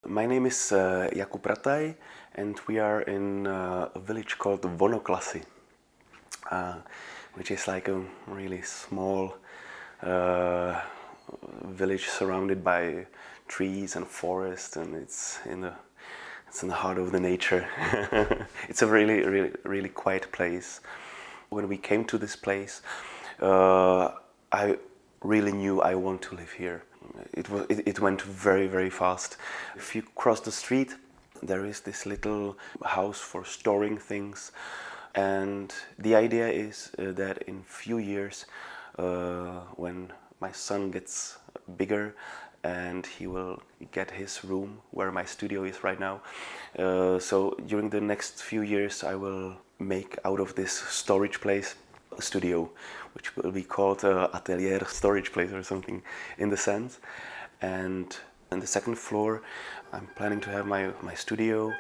My name is Jakub Rataj, and we are in a village called Vonoklasy, which is like a really small village surrounded by trees and forest, and it's in the heart of the nature. It's a really quiet place. When we came to this place, I really knew I want to live here. It went very fast. If you cross the street, there is this little house for storing things, and the idea is that in few years, when my son gets bigger and he will get his room where my studio is right now, so during the next few years I will make out of this storage place a studio, which will be called atelier storage place or something in the sense. And on the second floor I'm planning to have my studio,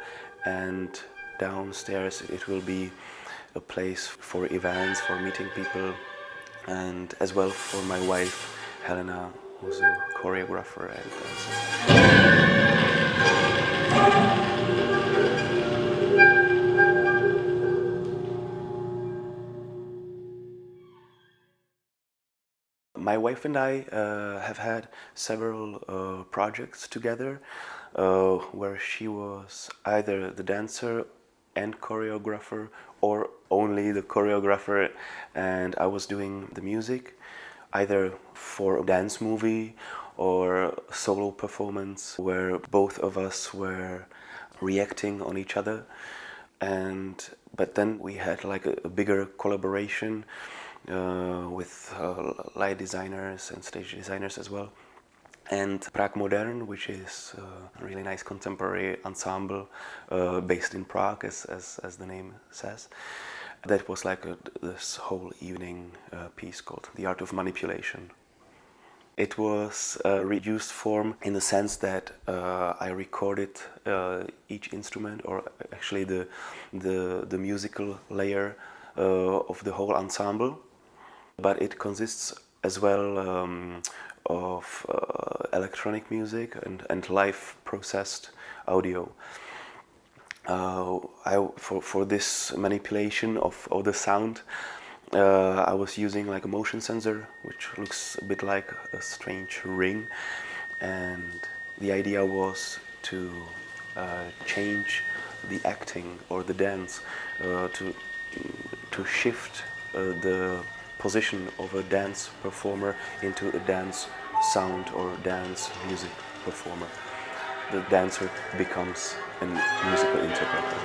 and downstairs it will be a place for events, for meeting people, and as well for my wife Helena, who's a choreographer and dancer. My wife and I have had several projects together where she was either the dancer and choreographer or only the choreographer, and I was doing the music, either for a dance movie or a solo performance where both of us were reacting on each other. But then we had like a bigger collaboration with light designers and stage designers as well. And Prague Modern, which is a really nice contemporary ensemble based in Prague, as the name says. That was like this whole evening piece called The Art of Manipulation. It was a reduced form in the sense that I recorded each instrument, or actually the musical layer of the whole ensemble. But it consists as well of electronic music and live processed audio. For this manipulation of all the sound, I was using like a motion sensor, which looks a bit like a strange ring, and the idea was to change the acting or the dance, to shift the position of a dance performer into a dance sound or dance music performer. The dancer becomes a musical interpreter.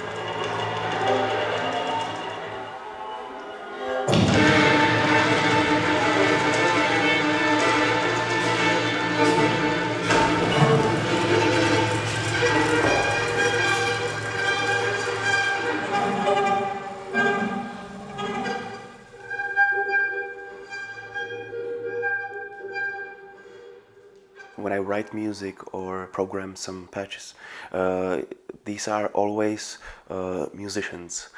When I write music or program some patches, these are always musicians,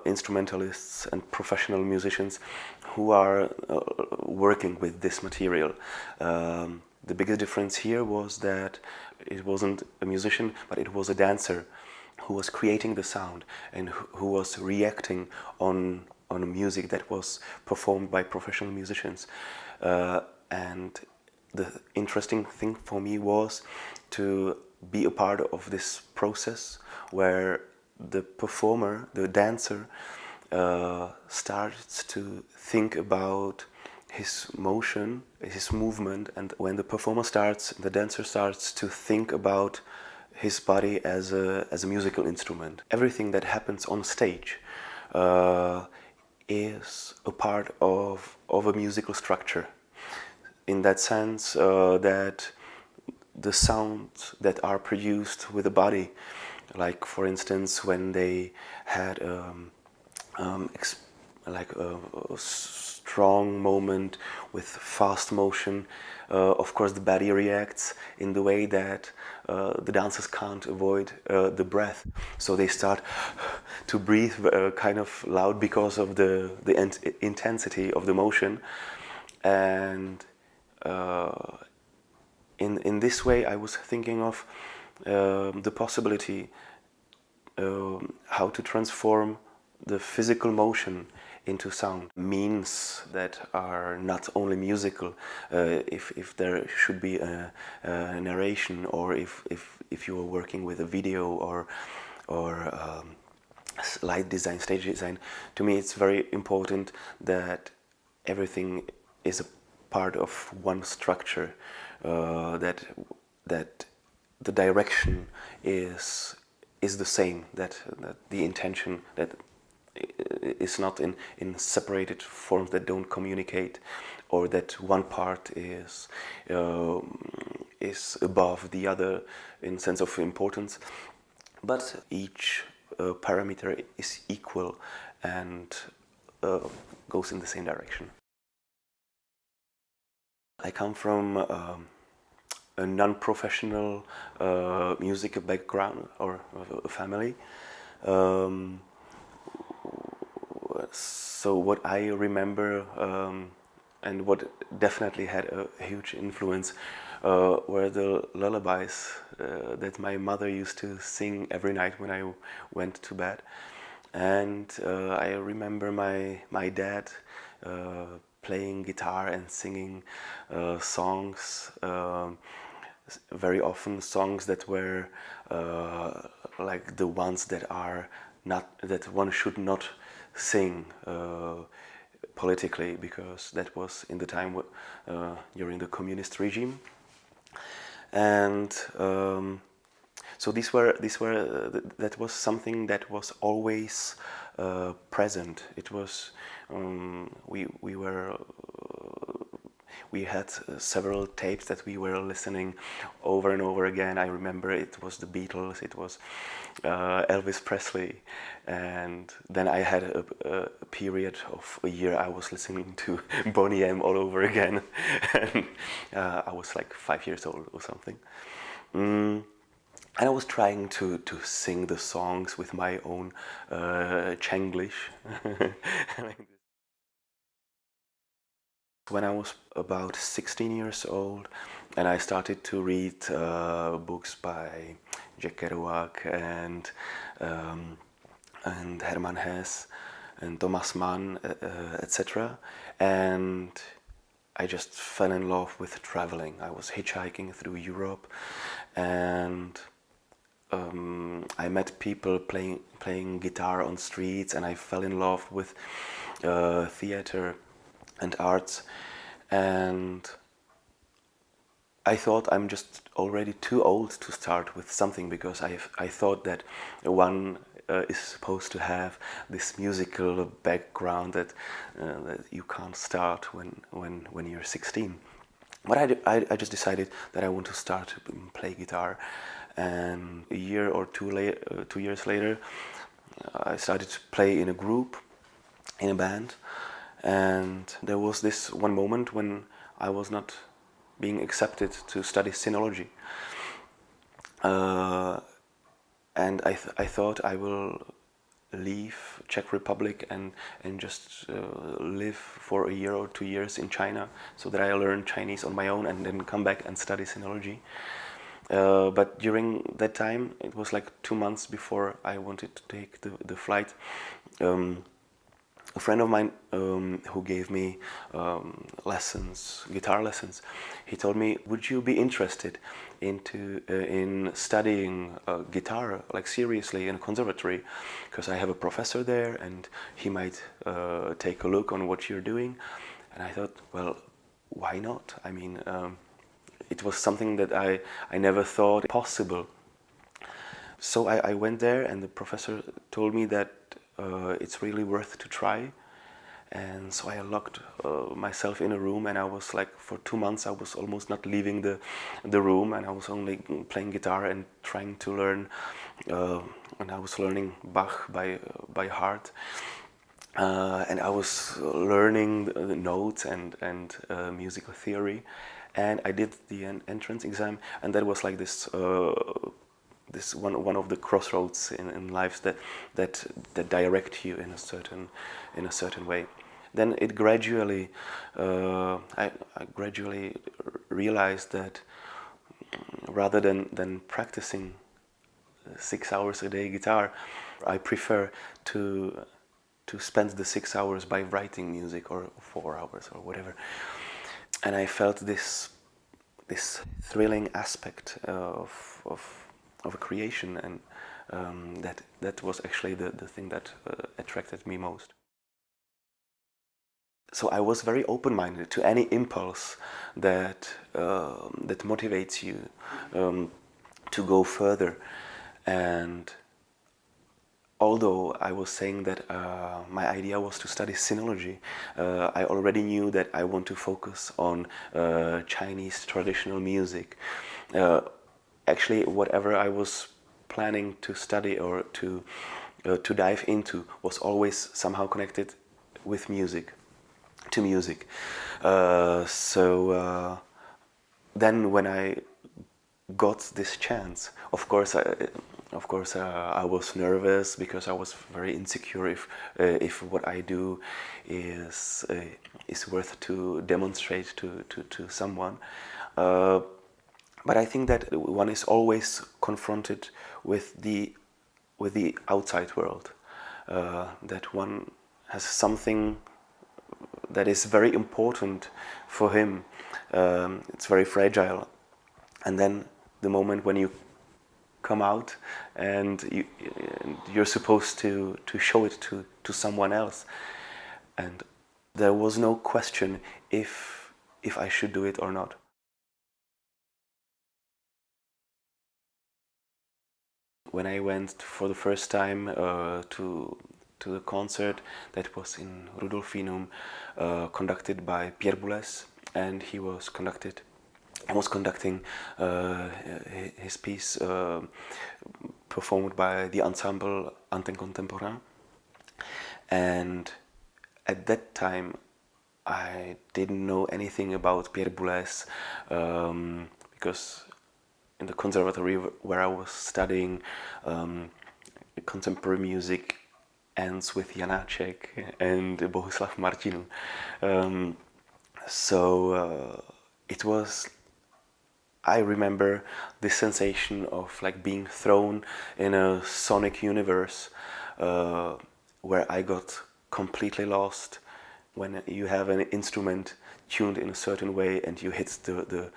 instrumentalists and professional musicians who are working with this material. The biggest difference here was that it wasn't a musician, but it was a dancer who was creating the sound and who was reacting on music that was performed by professional musicians. And the interesting thing for me was to be a part of this process where the performer, the dancer, starts to think about his motion, his movement, and when the performer starts, the dancer starts to think about his body as a musical instrument. Everything that happens on stage is a part of a musical structure. In that sense, that the sounds that are produced with the body, like for instance when they had like a strong moment with fast motion, of course the body reacts in the way that the dancers can't avoid the breath, so they start to breathe kind of loud because of the intensity of the motion. And in this way I was thinking of the possibility how to transform the physical motion into sound, means that are not only musical, if there should be a narration, or if you are working with a video or light design, stage design. To me it's very important that everything is a part of one structure, that the direction is the same, that the intention that is not in separated forms that don't communicate, or that one part is above the other in sense of importance, but each parameter is equal and goes in the same direction. I come from a non-professional music background or a family. So what I remember and what definitely had a huge influence were the lullabies that my mother used to sing every night when I went to bed. And I remember my dad playing guitar and singing songs, very often songs that were like the ones that are not, that one should not sing politically, because that was in the time during the communist regime. And so that was something that was always present. It was we had several tapes that we were listening over and over again. I remember it was the Beatles, it was Elvis Presley, and then I had a period of a year I was listening to Boney M all over again, and I was like 5 years old or something. And I was trying to sing the songs with my own Czenglish. When I was about 16 years old, and I started to read books by Czech Kerouac and Hermann Hesse and Thomas Mann, etc. And I just fell in love with traveling. I was hitchhiking through Europe, and I met people playing guitar on streets, and I fell in love with theater and arts, and I thought I'm just already too old to start with something, because I thought that one is supposed to have this musical background that you can't start when you're 16. But I just decided that I want to start to play guitar, and a year or 2 years later, I started to play in a group, in a band. And there was this one moment when I was not being accepted to study sinology. And I thought I will leave Czech Republic and just live for a year or 2 years in China, so that I learn Chinese on my own and then come back and study sinology. But during that time, it was like 2 months before I wanted to take the flight. A friend of mine who gave me guitar lessons, he told me, would you be interested in studying guitar, like seriously, in a conservatory? Because I have a professor there and he might take a look on what you're doing. And I thought, well, why not? I mean, it was something that I never thought possible. So I went there, and the professor told me that it's really worth to try. And so I locked myself in a room, and I was like, for 2 months I was almost not leaving the room, and I was only playing guitar and trying to learn, and I was learning Bach by heart, and I was learning the notes and musical theory, and I did the entrance exam, and that was like this one of the crossroads in life that direct you in a certain way. Then it gradually I gradually realized that rather than practicing 6 hours a day guitar, I prefer to spend the 6 hours by writing music, or 4 hours or whatever. And I felt this thrilling aspect of a creation, and that was actually the thing that attracted me most. So I was very open-minded to any impulse that motivates you to go further. And although I was saying that my idea was to study sinology, I already knew that I want to focus on Chinese traditional music. Actually, whatever I was planning to study or to dive into was always somehow connected with music, to music. So then when I got this chance, of course I was nervous, because I was very insecure if what I do is worth to demonstrate to someone. But I think that one is always confronted with the outside world, that one has something that is very important for him. It's very fragile, and then the moment when you come out and you're supposed to show it to someone else, and there was no question if I should do it or not. When I went for the first time to the concert that was in Rudolfinum, conducted by Pierre Boulez, and he was conducting his piece performed by the ensemble Antenne Contemporain. And at that time I didn't know anything about Pierre Boulez, because in the conservatory where I was studying, contemporary music ends with Janáček and Bohuslav Martinu. So it was, I remember this sensation of like being thrown in a sonic universe where I got completely lost. When you have an instrument tuned in a certain way and you hit the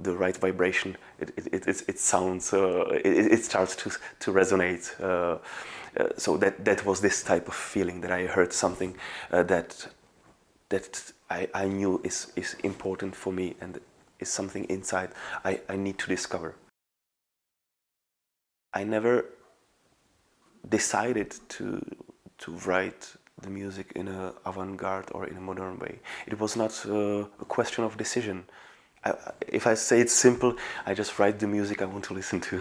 right vibration, it sounds, it starts to resonate. So that was this type of feeling, that I heard something that I knew is important for me, and is something inside I need to discover. I never decided to write the music in an avant-garde or in a modern way. It was not a question of decision. If I say it's simple, I just write the music I want to listen to.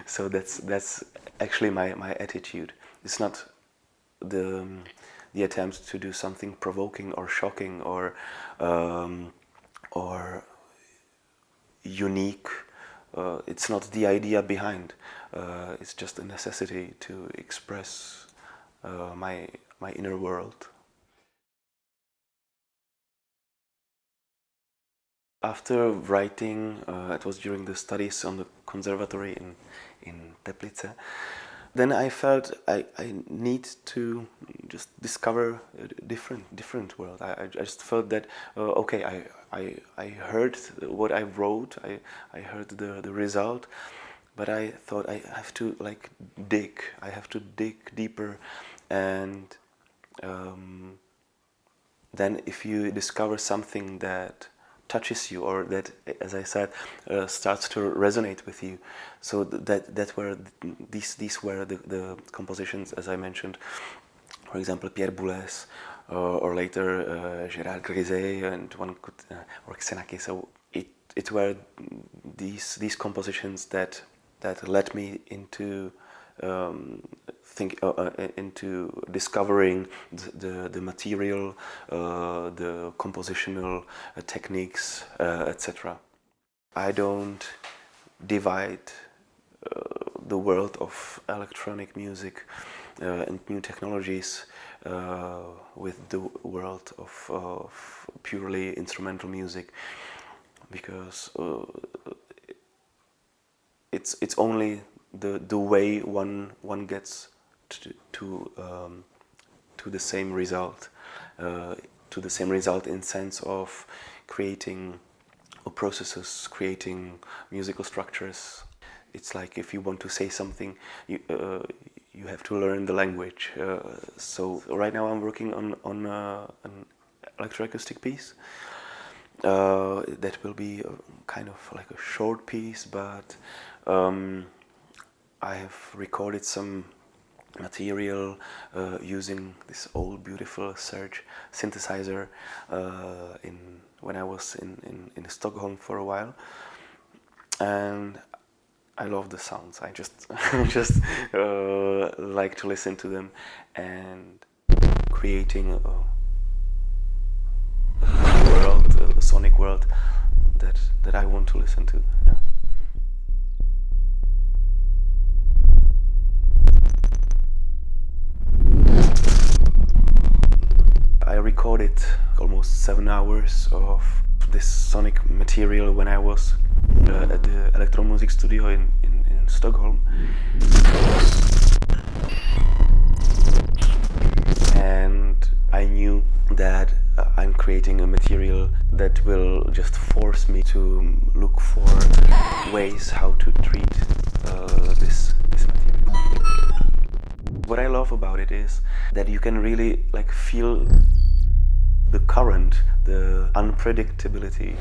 So that's actually my attitude. It's not the attempt to do something provoking or shocking or unique. It's not the idea behind. It's just a necessity to express my inner world. After writing, it was during the studies on the conservatory in Teplice, then I felt I need to just discover a different world. I just felt that okay, I heard what I wrote, I heard the result, but I thought I have to like dig. I have to dig deeper, and then if you discover something that touches you, or that, as I said, starts to resonate with you. So that were these were the compositions, as I mentioned. For example, Pierre Boulez, or later Gérard Griset, and one could or Xenaki. So it were these compositions that led me into into discovering the material, the compositional techniques, etc. I don't divide the world of electronic music and new technologies with the world of purely instrumental music. because it's only the way one gets to the same result, in sense of creating processes, creating musical structures. It's like if you want to say something, you have to learn the language. So right now I'm working on an electroacoustic piece. That will be kind of like a short piece, but I have recorded some material using this old beautiful Surge synthesizer when I was in Stockholm for a while, and I love the sounds. I just like to listen to them and creating a world, a sonic world that I want to listen to. Yeah. I recorded almost 7 hours of this sonic material when I was at the Electromusic studio in Stockholm. And I knew that I'm creating a material that will just force me to look for ways how to treat this material. What I love about it is that you can really like feel the current, the unpredictability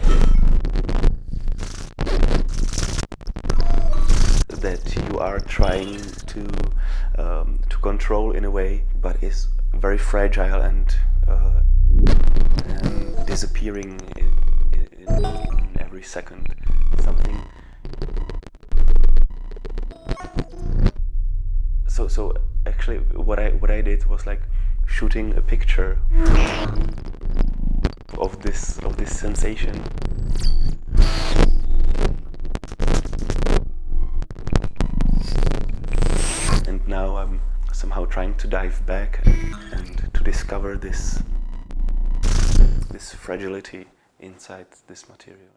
that you are trying to control in a way, but is very fragile and disappearing in every second. Something. So actually, what I did was like shooting a picture of this sensation. And now I'm somehow trying to dive back and to discover this fragility inside this material.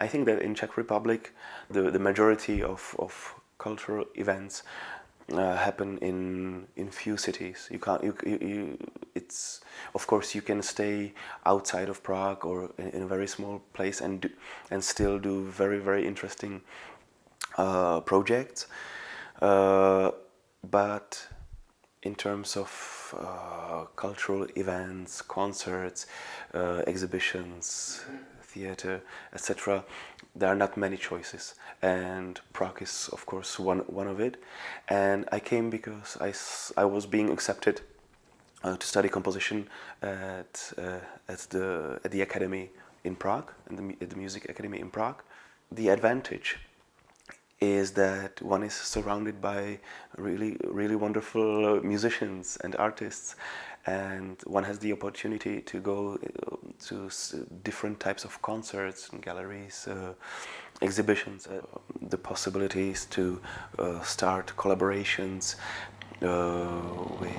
I think that in Czech Republic, the majority of cultural events happen in few cities. You can't. It's of course you can stay outside of Prague or in a very small place and still do very interesting projects. But in terms of cultural events, concerts, exhibitions, theater, etc., there are not many choices, and Prague is of course one of it. And I came because I was being accepted to study composition at the academy in Prague, at the music academy in Prague. The advantage is that one is surrounded by really wonderful musicians and artists, and one has the opportunity to go to different types of concerts and galleries, exhibitions, the possibilities to start collaborations with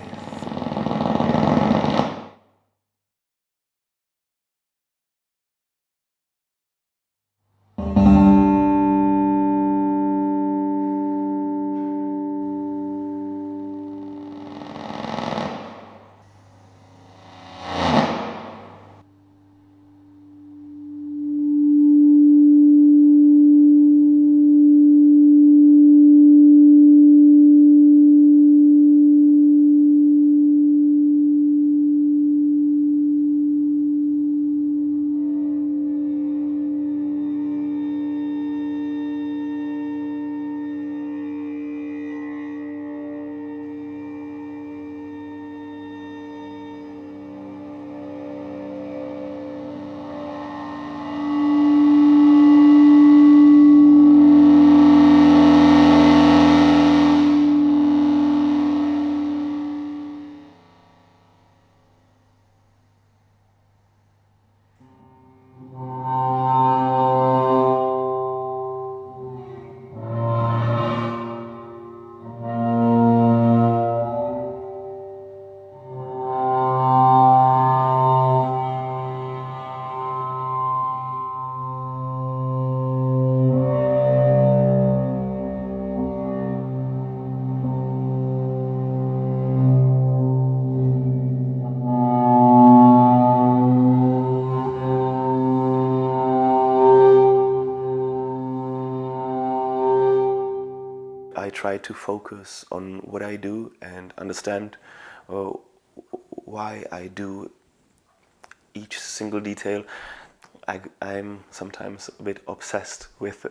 I try to focus on what I do and understand why I do each single detail. I'm sometimes a bit obsessed with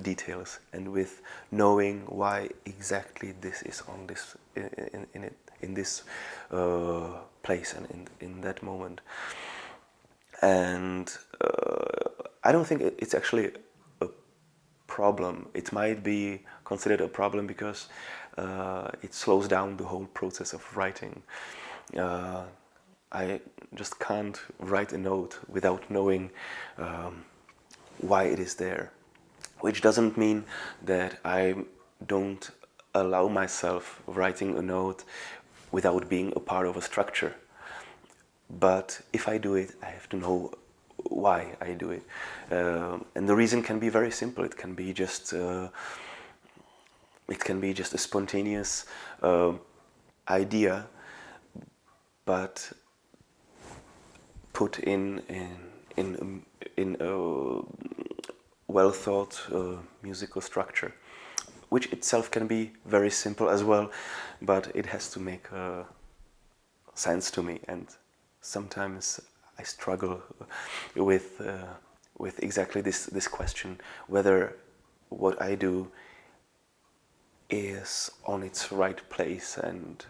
details and with knowing why exactly this is on this in this place and in that moment. And I don't think it's actually a problem. It might be considered a problem because it slows down the whole process of writing. I just can't write a note without knowing why it is there, which doesn't mean that I don't allow myself writing a note without being a part of a structure. But if I do it, I have to know why I do it. And the reason can be very simple. It can be just a spontaneous idea, but put in a well thought musical structure, which itself can be very simple as well, but it has to make sense to me. And sometimes I struggle with exactly this question, whether what I do is on its right place, and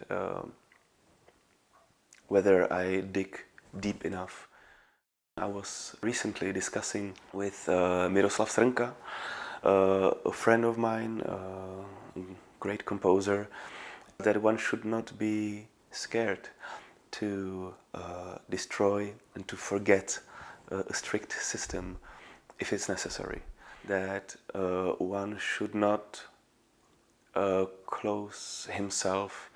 whether I dig deep enough. I was recently discussing with Miroslav Srnka, a friend of mine, a great composer, that one should not be scared to destroy and to forget a strict system if it's necessary. That one should not close himself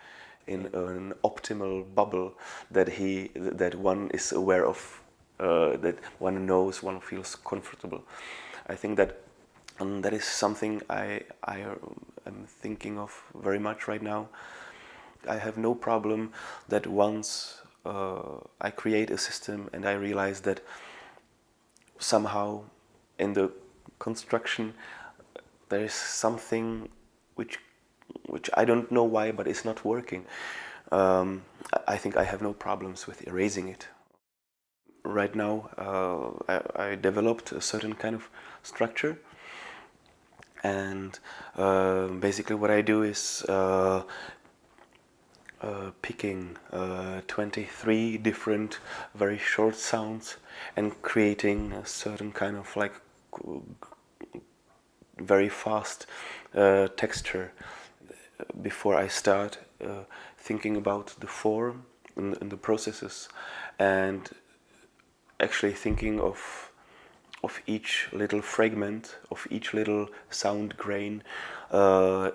in an optimal bubble that one is aware of, that one knows, one feels comfortable. I think that that is something I am thinking of very much right now. I have no problem that once I create a system and I realize that somehow in the construction there is something which I don't know why, but it's not working. I think I have no problems with erasing it. Right now I developed a certain kind of structure, and basically what I do is picking 23 different very short sounds and creating a certain kind of like very fast texture before I start thinking about the form and the processes, and actually thinking of each little fragment, of each little sound grain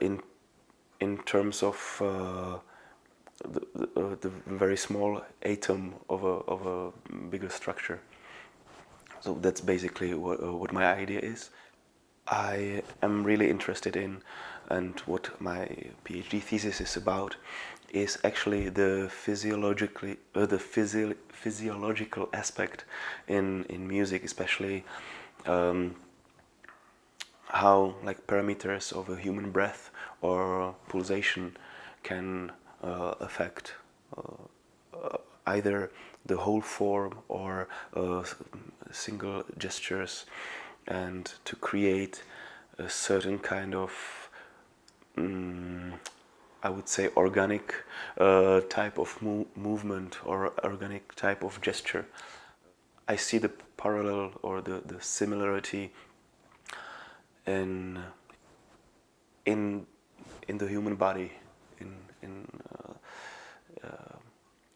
in terms of the very small atom of a bigger structure. So that's basically what my idea is. I am really interested in, and what my PhD thesis is about, is actually the physiological aspect in music, especially how like parameters of a human breath or pulsation can affect either the whole form or single gestures, and to create a certain kind of I would say organic type of movement or organic type of gesture. I see the parallel or the similarity in the human body,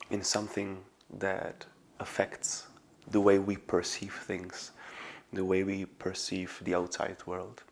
in something that affects the way we perceive things, the way we perceive the outside world.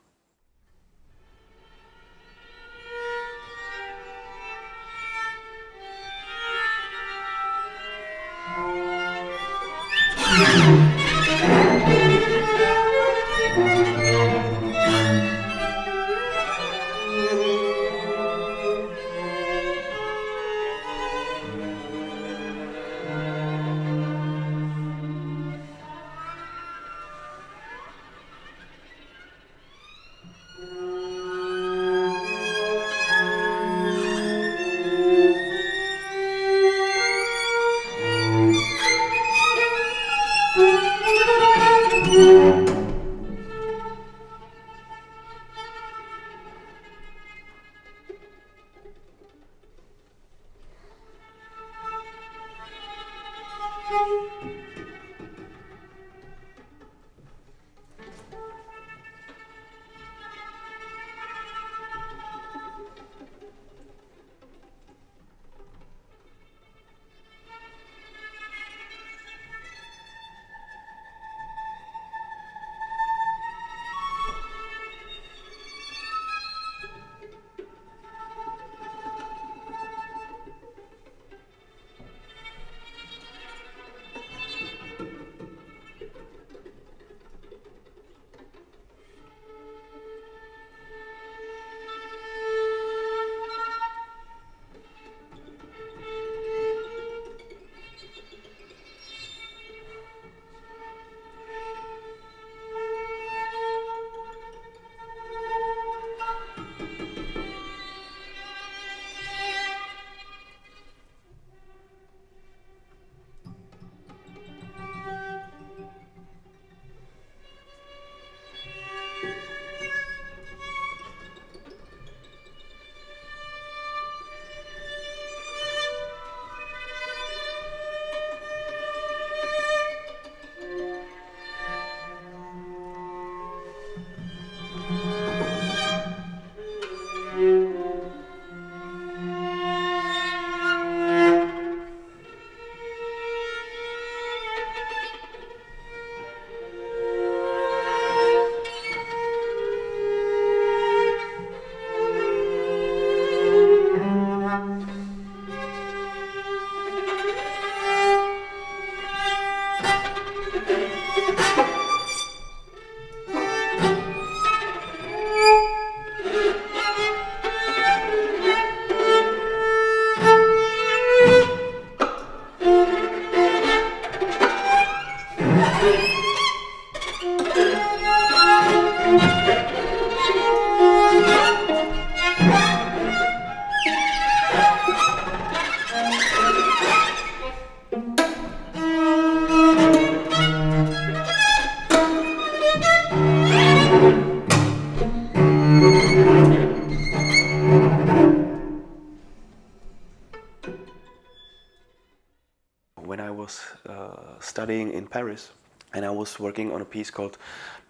studying in Paris, and I was working on a piece called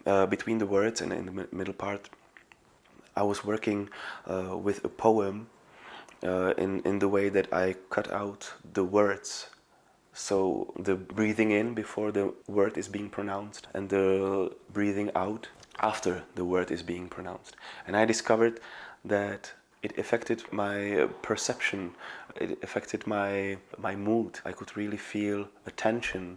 Between the Words, and in the middle part I was working with a poem in the way that I cut out the words. So the breathing in before the word is being pronounced and the breathing out after the word is being pronounced. And I discovered that it affected my perception, it affected my mood. I could really feel a tension.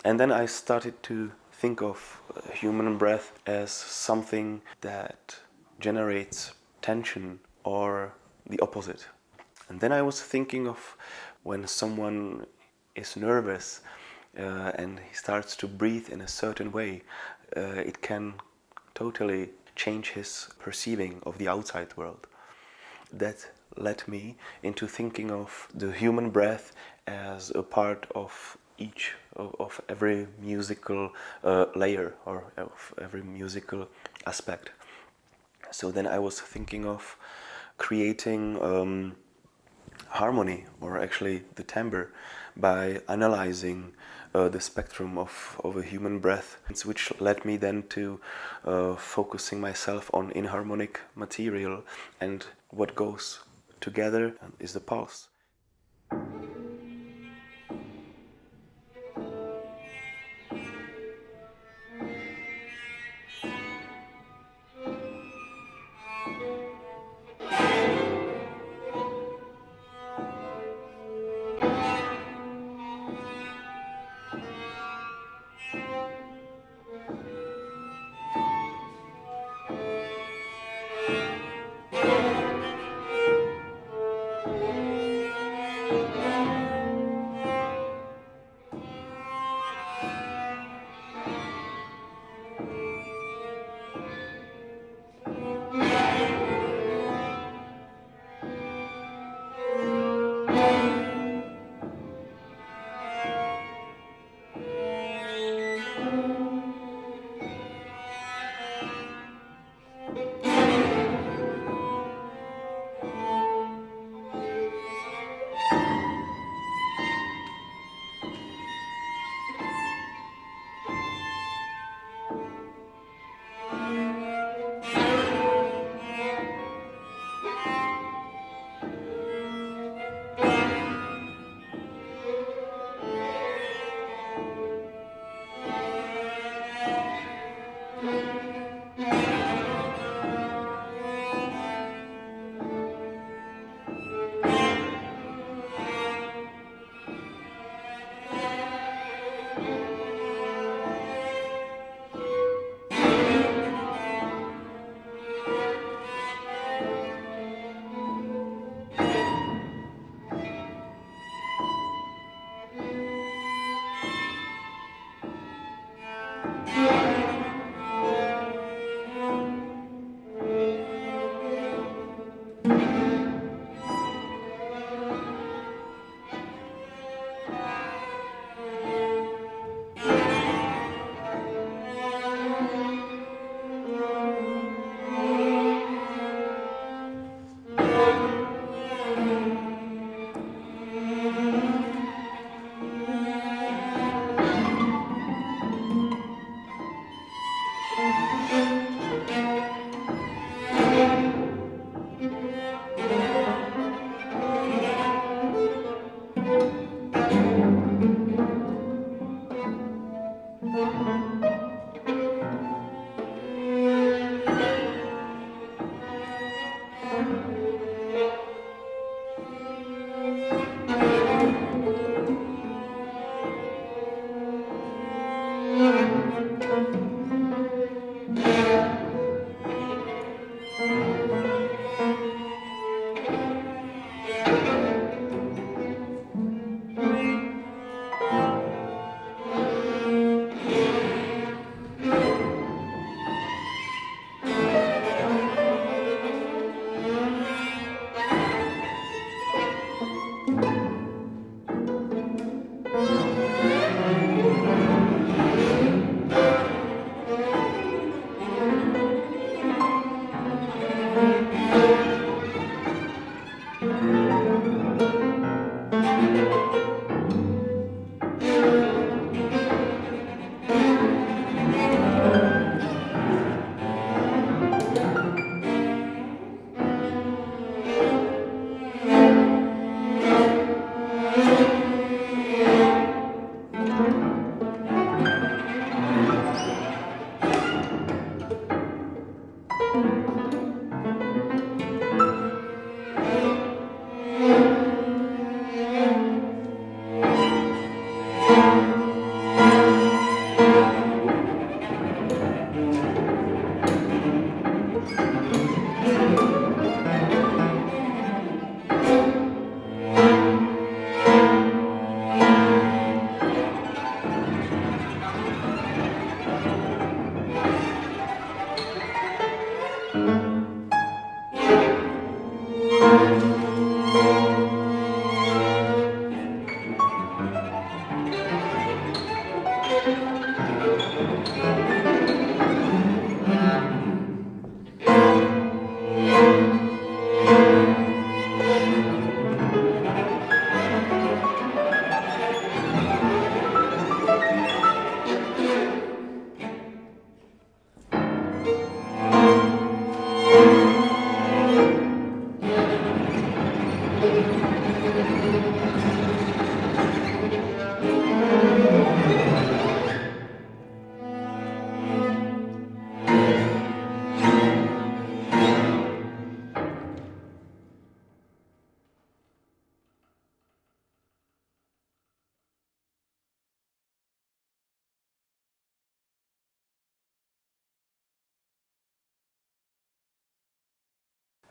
And then I started to think of human breath as something that generates tension or the opposite. And then I was thinking of when someone is nervous and he starts to breathe in a certain way, it can totally change his perceiving of the outside world. That led me into thinking of the human breath as a part of of every musical layer or of every musical aspect. So then I was thinking of creating harmony, or actually the timbre, by analyzing the spectrum of a human breath, which led me then to focusing myself on inharmonic material, and what goes together is the pulse.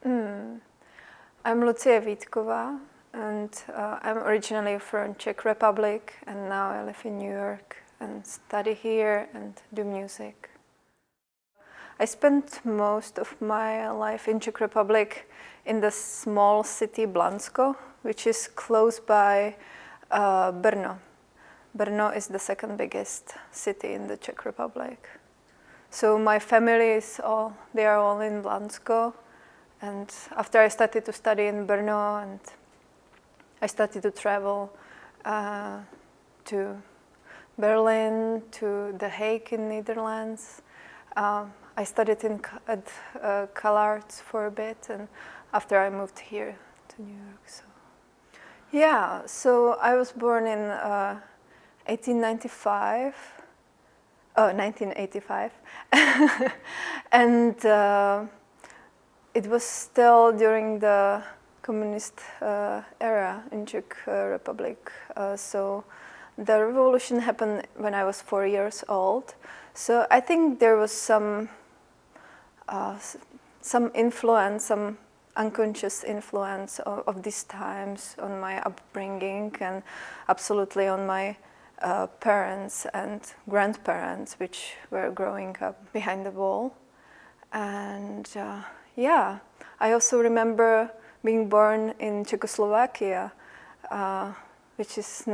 I'm Lucie Vítková, and I'm originally from Czech Republic, and now I live in New York and study here and do music. I spent most of my life in Czech Republic in the small city Blansko, which is close by Brno. Brno is the second biggest city in the Czech Republic. So my family they are all in Blansko. And after I started to study in Brno and I started to travel to Berlin, to The Hague in Netherlands. I studied at CalArts for a bit, and after I moved here to New York. So I was born in 1985, and it was still during the communist era in Czech Republic. So the revolution happened when I was 4 years old. So I think there was some influence, some unconscious influence of these times on my upbringing and absolutely on my parents and grandparents, which were growing up behind the wall. And I also remember being born in Czechoslovakia, which is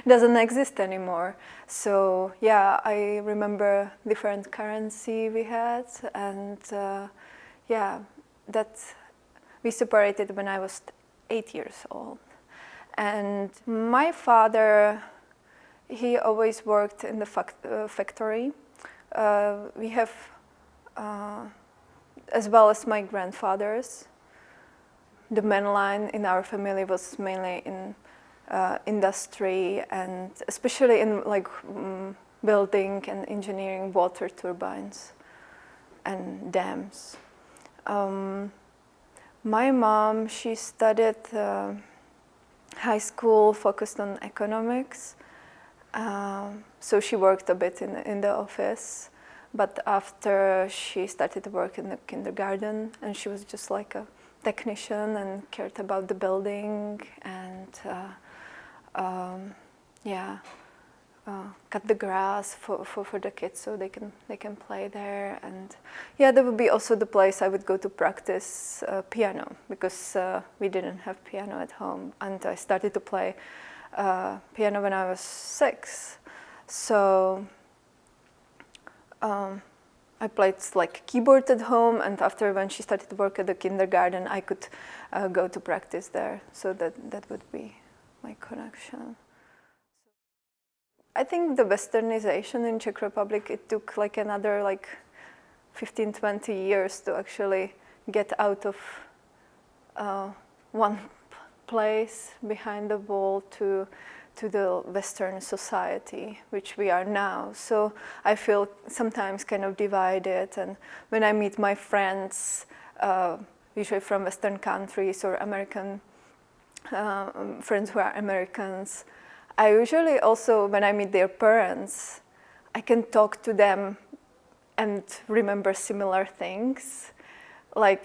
doesn't exist anymore. So I remember different currency we had, and that we separated when I was 8 years old. And my father, he always worked in the factory. We have, as well as my grandfathers, the main line in our family was mainly in industry, and especially in building and engineering water turbines and dams. My mom, she studied high school, focused on economics, so she worked a bit in the office, but after she started to work in the kindergarten, and she was just like a technician and cared about the building and cut the grass for the kids so they can play there. And that would be also the place I would go to practice piano, because we didn't have piano at home, and I started to play piano when I was 6. So I played keyboard at home, and after, when she started to work at the kindergarten, I could go to practice there. So that would be my connection. I think the westernization in Czech Republic, it took another 15-20 years to actually get out of one place behind the wall to the Western society, which we are now. So I feel sometimes kind of divided, and when I meet my friends, usually from Western countries or American friends who are Americans, I usually also, when I meet their parents, I can talk to them and remember similar things. I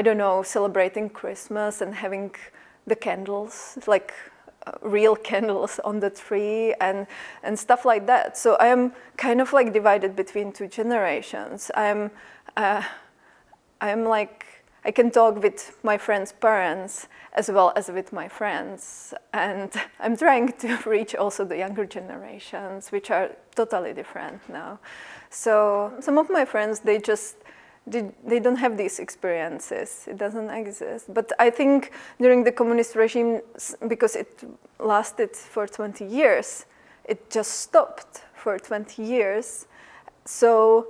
don't know, celebrating Christmas and having the candles, real candles on the tree and stuff like that. So I am kind of divided between two generations. I can talk with my friends' parents as well as with my friends, and I'm trying to reach also the younger generations, which are totally different now. So some of my friends, they don't have these experiences. It doesn't exist. But I think during the communist regime, because it lasted for 20 years, it just stopped for 20 years. So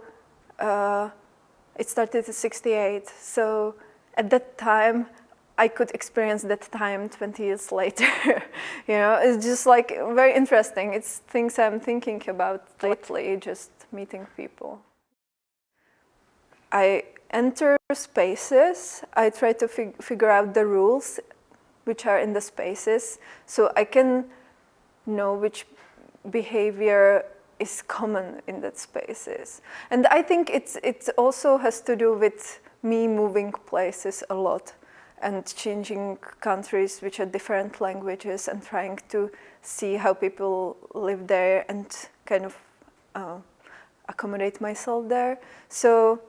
it started in '68. So at that time, I could experience that time 20 years later. It's just very interesting. It's things I'm thinking about lately, just meeting people. I enter spaces. I try to figure out the rules which are in the spaces, so I can know which behavior is common in that spaces. And I think it also has to do with me moving places a lot and changing countries which are different languages and trying to see how people live there and kind of accommodate myself there. So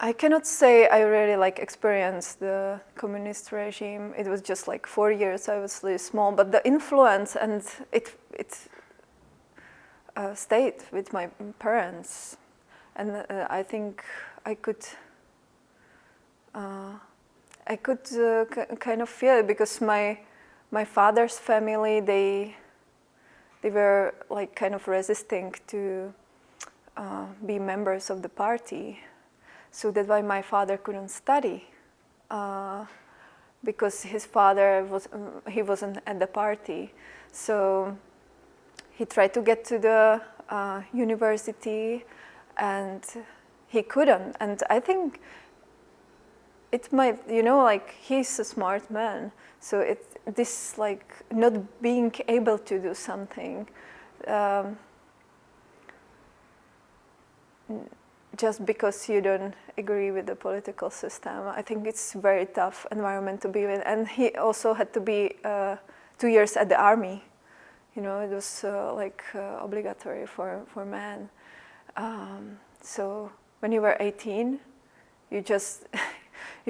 I cannot say I really like experienced the communist regime. It was just like 4 years. I was really small, but the influence and it stayed with my parents, and I think I could kind of feel it because my father's family they were like kind of resisting to be members of the party. So that's why my father couldn't study, because his father wasn't at the party. So he tried to get to the university, and he couldn't. And I think it might, like he's a smart man. So this like not being able to do something. Just because you don't agree with the political system. I think it's a very tough environment to be in. And he also had to be 2 years at the army. It was obligatory for men. So when you were 18, you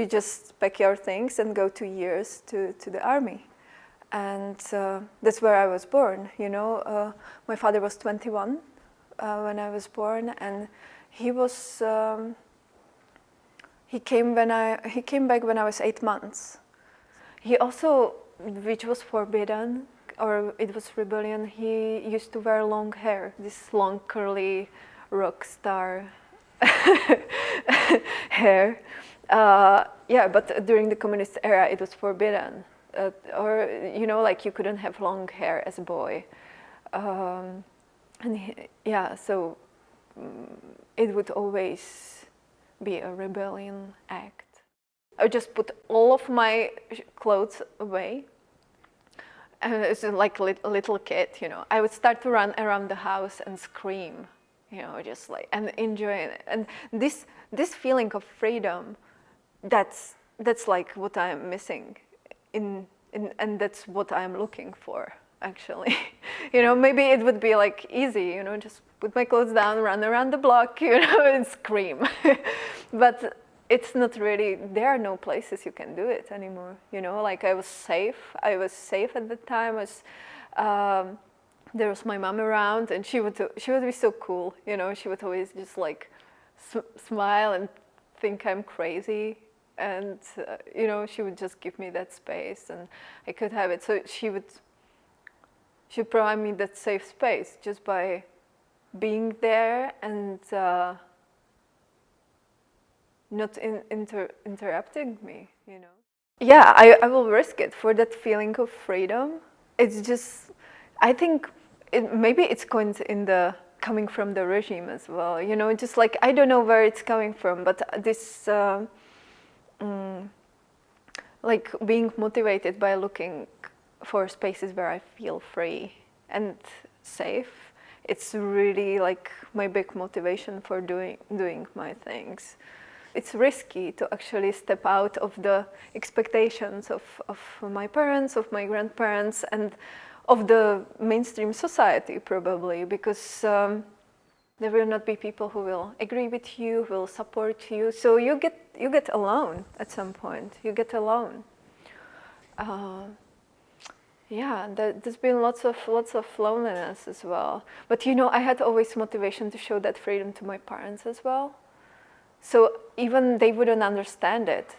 just pack your things and go 2 years to the army. And that's where I was born. My father was 21 when I was born, and he came back when I was 8 months. He also, which was forbidden, or it was rebellion, he used to wear long hair, this long curly rock star hair. But during the communist era it was forbidden. Like you couldn't have long hair as a boy. So it would always be a rebellion act. I just put all of my clothes away, and it's like a little kid, I would start to run around the house and scream, just like, and enjoy it. And this feeling of freedom, that's like what I'm missing, and that's what I'm looking for. Actually, maybe it would be like easy, just put my clothes down, run around the block, and scream. But it's not really, there are no places you can do it anymore, like I was safe at the time. There was my mom around, and she would be so cool, she would always just like smile and think I'm crazy. And, she would just give me that space and I could have it. So she provide me that safe space just by being there and not interrupting me, Yeah, I will risk it for that feeling of freedom. It's just, I think maybe it's coming from the regime as well, just like, I don't know where it's coming from, but this, like being motivated by looking for spaces where I feel free and safe. It's really like my big motivation for doing my things. It's risky to actually step out of the expectations of my parents, of my grandparents, and of the mainstream society probably, because there will not be people who will agree with you, who will support you. So you get alone at some point. You get alone. There's been lots of loneliness as well. But I had always motivation to show that freedom to my parents as well. So even they wouldn't understand it,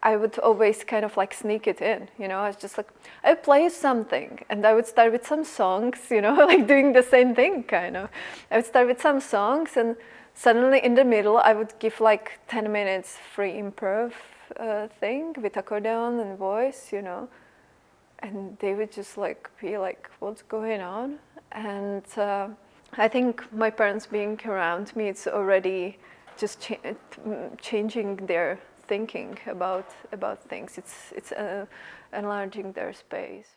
I would always kind of like sneak it in. I was just like, I play something, and I would start with some songs. Like doing the same thing kind of. I would start with some songs, and suddenly in the middle I would give like 10 minutes free improv thing with accordion and voice, and they would just like be like, what's going on? And I think my parents being around me, it's already just changing their thinking about things. It's enlarging their space.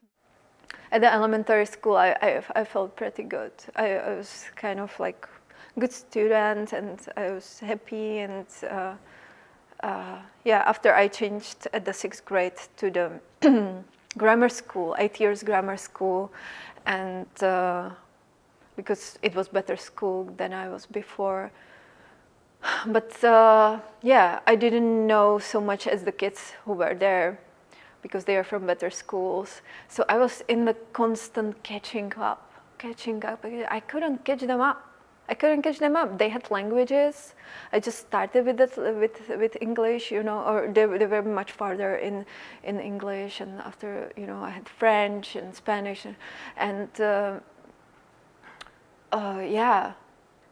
At the elementary school, I felt pretty good. I was kind of like good student, and I was happy. And yeah, after I changed at the 6th grade to the grammar school, 8 years grammar school, and because it was better school than I was before. But yeah, I didn't know so much as the kids who were there, because they are from better schools. So I was in the constant catching up. I couldn't catch them up. They had languages. I just started with English, you know, or they were much farther in English, and after, you know, I had French and Spanish, and yeah,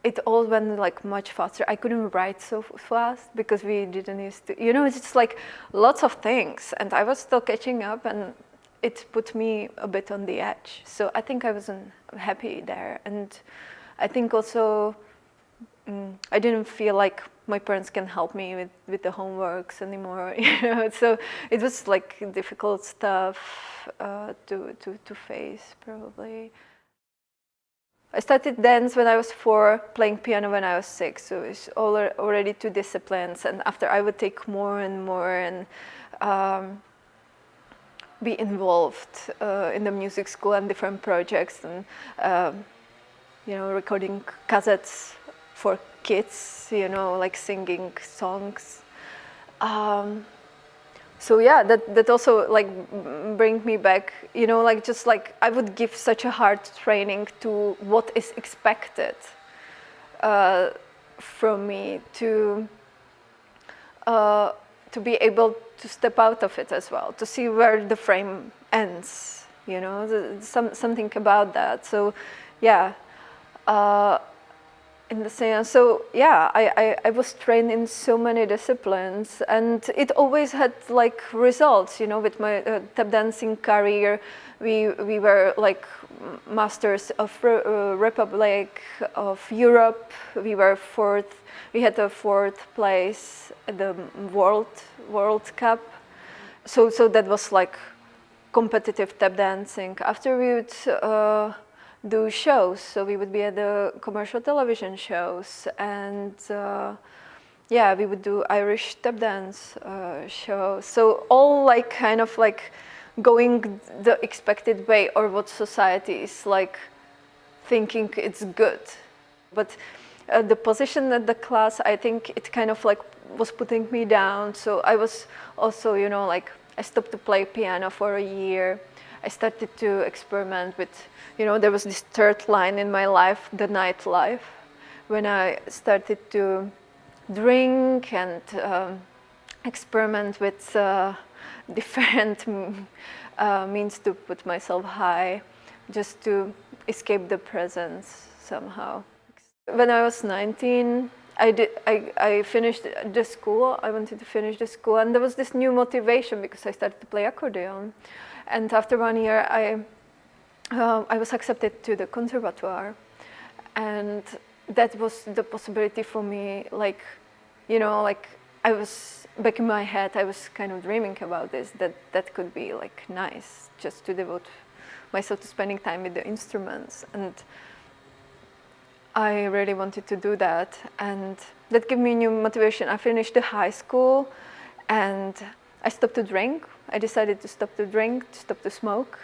it all went like much faster. I couldn't write so fast because we didn't used to, you know, it's just like lots of things, and I was still catching up, and it put me a bit on the edge. So I think I wasn't happy there, and I think also I didn't feel like my parents can help me with the homeworks anymore. You know, so it was like difficult stuff to face probably. I started dance when I was 4, playing piano when I was 6, so it's already 2 disciplines. And after I would take more and more and be involved in the music school and different projects, and you know, recording cassettes for kids, you know, like singing songs. So yeah, that also like bring me back, you know, like just like I would give such a hard training to what is expected from me to be able to step out of it as well, to see where the frame ends, you know, something about that. So yeah, in the same, so yeah, I was trained in so many disciplines, and it always had like results, you know. With my tap dancing career, we were like masters of Republic of Europe. We had a 4th place at the World Cup. So that was like competitive tap dancing. After we would do shows, so we would be at the commercial television shows, and yeah, we would do Irish tap dance shows. So all like kind of like going the expected way, or what society is like thinking it's good. But the position at the class, I think it kind of like was putting me down. So I was also, you know, like I stopped to play piano for a year. I started to experiment with, you know, there was this 3rd line in my life, the nightlife, when I started to drink and experiment with different means to put myself high, just to escape the presence somehow. When I was 19, I finished the school. I wanted to finish the school, and there was this new motivation because I started to play accordion. And after 1 year, I was accepted to the conservatoire, and that was the possibility for me. Like, you know, like I was back in my head, I was kind of dreaming about this. That could be like nice, just to devote myself to spending time with the instruments, and I really wanted to do that, and that gave me new motivation. I finished the high school, and I stopped to drink. I decided to stop to drink, to stop to smoke.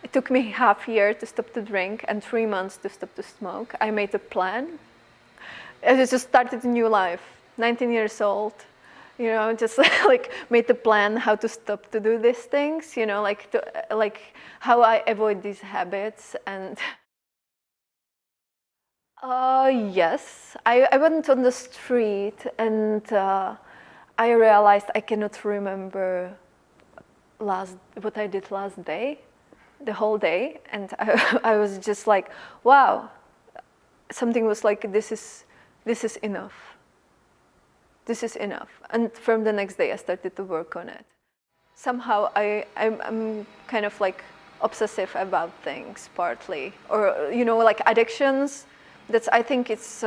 It took me half a year to stop to drink and 3 months to stop to smoke. I made a plan. I just started a new life, 19 years old. You know, just like made a plan how to stop to do these things. You know, like how I avoid these habits. And yes, I went on the street, and I realized I cannot remember what I did last day, the whole day, and I was just like, wow, something was like, this is enough. This is enough. And from the next day, I started to work on it. Somehow, I'm kind of like obsessive about things, partly, or you know, like addictions. I think it's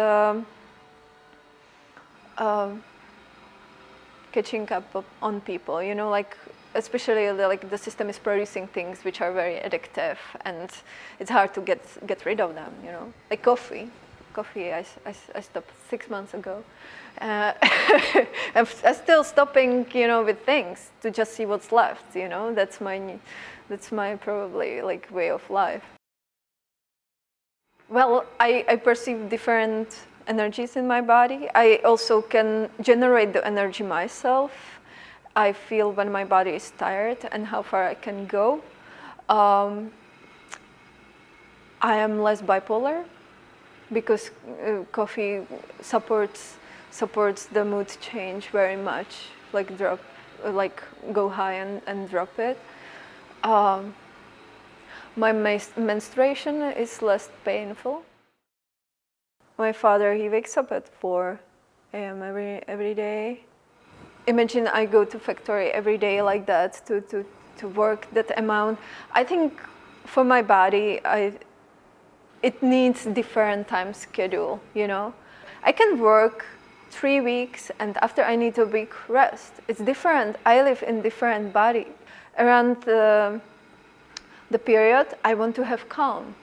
catching up on people, you know, like especially like the system is producing things which are very addictive, and it's hard to get rid of them, you know, like coffee. coffee. I stopped 6 months ago. I'm still stopping, with things to just see what's left. That's my probably like way of life. Well, I perceive different energies in my body. I also can generate the energy myself. I feel when my body is tired and how far I can go. I am less bipolar because coffee supports the mood change very much, like go high and drop it. My menstruation is less painful. My father, he wakes up at 4 a.m. every day. Imagine I go to factory every day like that to work that amount. I think for my body, it needs different time schedule, I can work 3 weeks and after I need a week rest. It's different. I live in different body. Around the period, I want to have calm.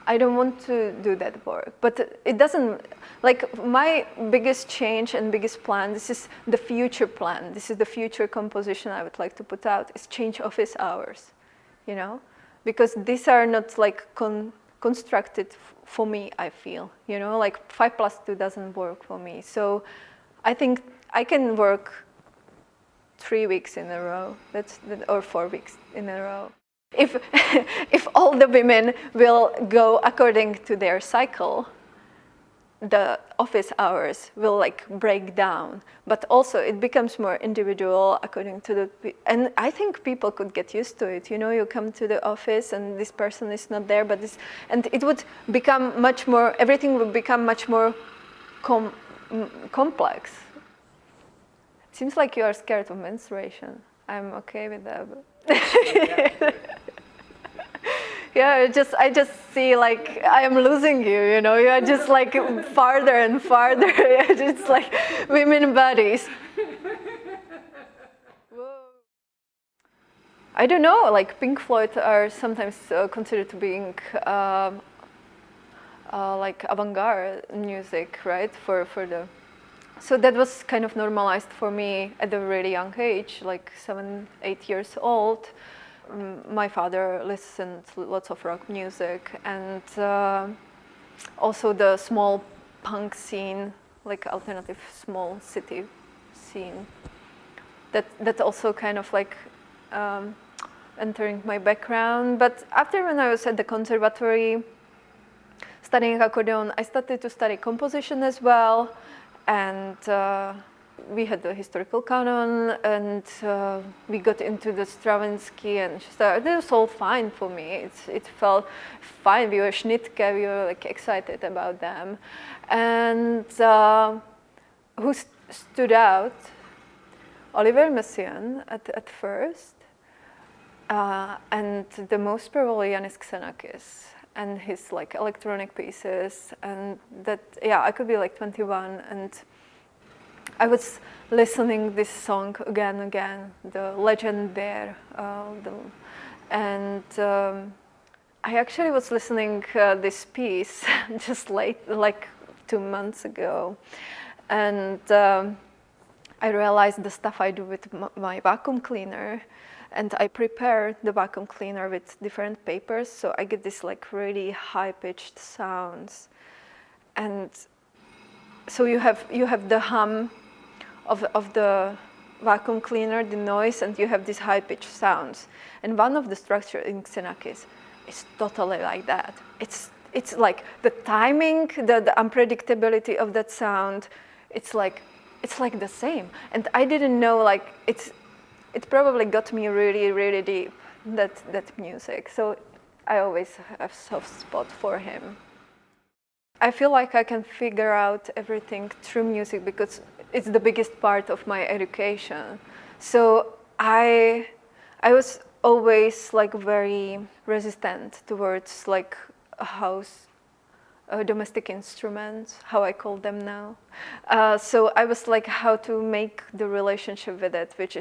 I don't want to do that work, but it doesn't, like my biggest change and biggest plan, this is the future plan, this is the future composition I would like to put out, is change office hours, because these are not like constructed for me, I feel, like 5+2 doesn't work for me. So I think I can work 3 weeks in a row, or 4 weeks in a row. If all the women will go according to their cycle, the office hours will like break down, but also it becomes more individual according to and I think people could get used to it. You come to the office and this person is not there, and it would become much more, everything would become much more complex. It seems like you are scared of menstruation. I'm okay with that. Yeah, I just see like I am losing you, you are just like farther and farther. It's like women bodies. I don't know, like Pink Floyd are sometimes considered to being like avant-garde music, right? So that was kind of normalized for me at a really young age, like 7, 8 years old. My father listened to lots of rock music and also the small punk scene, like alternative small city scene. That also kind of like entering my background. But after, when I was at the conservatory studying accordion, I started to study composition as well, and we had the historical canon, and we got into the Stravinsky, and it was all fine for me. It felt fine. We were Schnittke, we were like excited about them. And who stood out? Oliver Messiaen at first, and the most probably Yanis Xenakis and his like electronic pieces, and that, yeah, I could be like 21 and I was listening this song again, the Legend there, and I actually was listening this piece just like 2 months ago, and I realized the stuff I do with my vacuum cleaner, and I prepare the vacuum cleaner with different papers, so I get this like really high-pitched sounds, and so you have the hum of the vacuum cleaner, the noise, and you have these high-pitched sounds. And one of the structure in Xenakis is totally like that. It's like the timing, the unpredictability of that sound. It's like the same. And I didn't know, like it probably got me really, really deep, that music. So I always have soft spot for him. I feel like I can figure out everything through music because it's the biggest part of my education. So I was always like very resistant towards like house domestic instruments, how I call them now. So I was like, how to make the relationship with it, which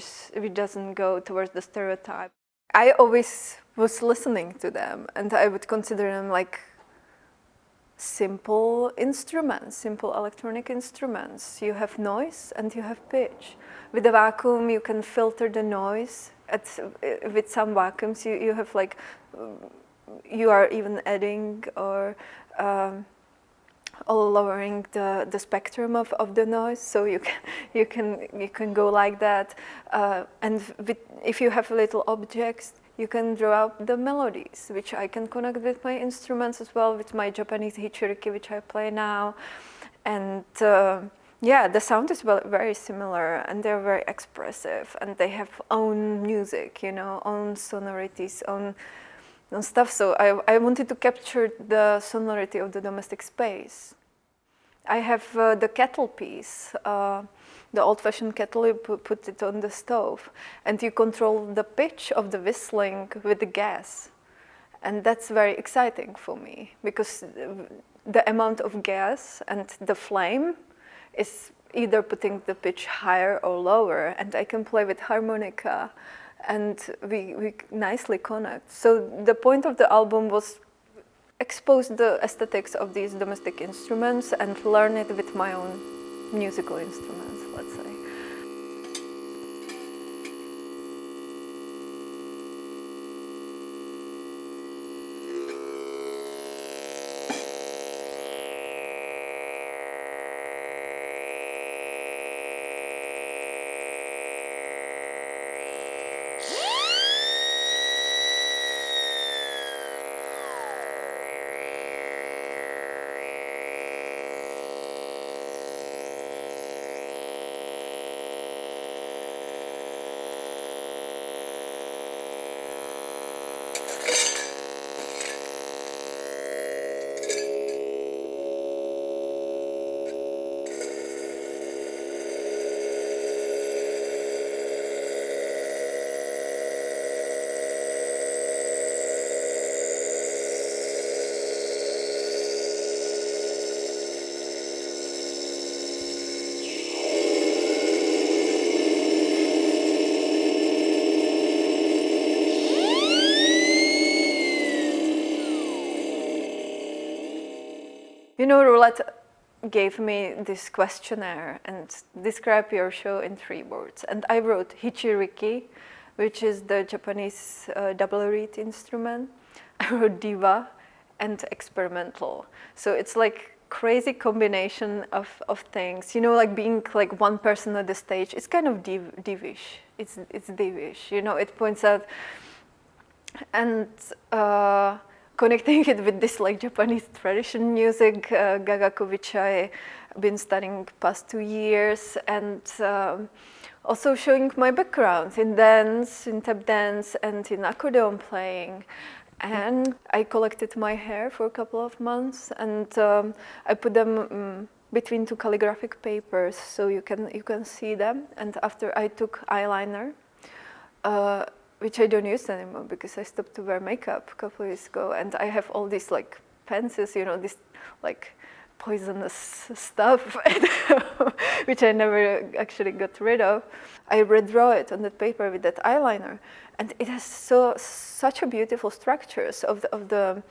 doesn't go towards the stereotype. I always was listening to them, and I would consider them like simple instruments, simple electronic instruments. You have noise and you have pitch. With a vacuum, you can filter the noise. With some vacuums, you have like, you are even adding or lowering the spectrum of the noise, so you can go like that. And if you have little objects, you can draw up the melodies, which I can connect with my instruments as well, with my Japanese hichiriki, which I play now. And yeah, the sound is very similar, and they're very expressive, and they have own music, you know, own sonorities, own stuff. So I wanted to capture the sonority of the domestic space. I have the kettle piece. The old-fashioned kettle, you put it on the stove, and you control the pitch of the whistling with the gas. And that's very exciting for me, because the amount of gas and the flame is either putting the pitch higher or lower, and I can play with harmonica, and we nicely connect. So the point of the album was expose the aesthetics of these domestic instruments and learn it with my own musical instruments, let's say. You know, Roulette gave me this questionnaire and describe your show in 3 words. And I wrote hichiriki, which is the Japanese double reed instrument. I wrote diva and experimental. So it's like crazy combination of things. You know, like being like one person on the stage. It's kind of divish. It's divish. You know, it points out and connecting it with this like Japanese tradition music, gagaku, which I've been studying past 2 years, and also showing my background in dance, in tap dance, and in accordion playing. And I collected my hair for a couple of months, and I put them between 2 calligraphic papers, so you can see them. And after I took eyeliner, which I don't use anymore because I stopped to wear makeup a couple of years ago, and I have all these like pencils, you know, this like poisonous stuff, which I never actually got rid of. I redraw it on that paper with that eyeliner, and it has such a beautiful structures of the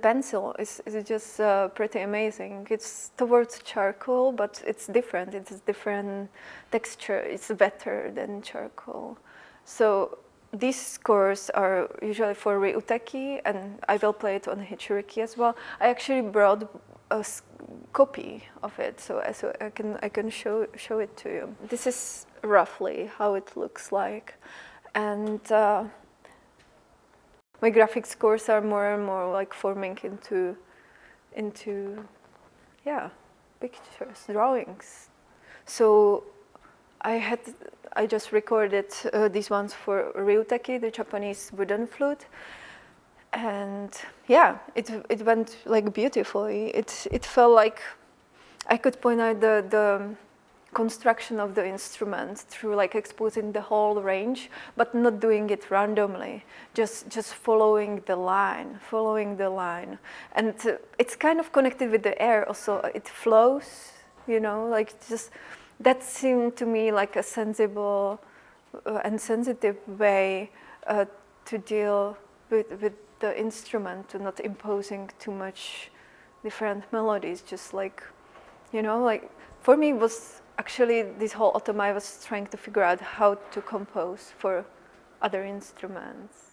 pencil is just pretty amazing. It's towards charcoal, but it's different. It's a different texture. It's better than charcoal. So these scores are usually for ryuteki, and I will play it on hichiriki as well. I actually brought a copy of it, so I can show it to you. This is roughly how it looks like, and my graphic scores are more and more like forming into pictures, drawings. So I just recorded these ones for ryuteki, the Japanese wooden flute, and yeah, it went like beautifully. It felt like I could point out the construction of the instrument through like exposing the whole range, but not doing it randomly, just following the line, and it's kind of connected with the air also. It flows, you know, like just. That seemed to me like a sensible and sensitive way to deal with the instrument, to not imposing too much different melodies, just like, you know, like for me it was actually this whole autumn I was trying to figure out how to compose for other instruments.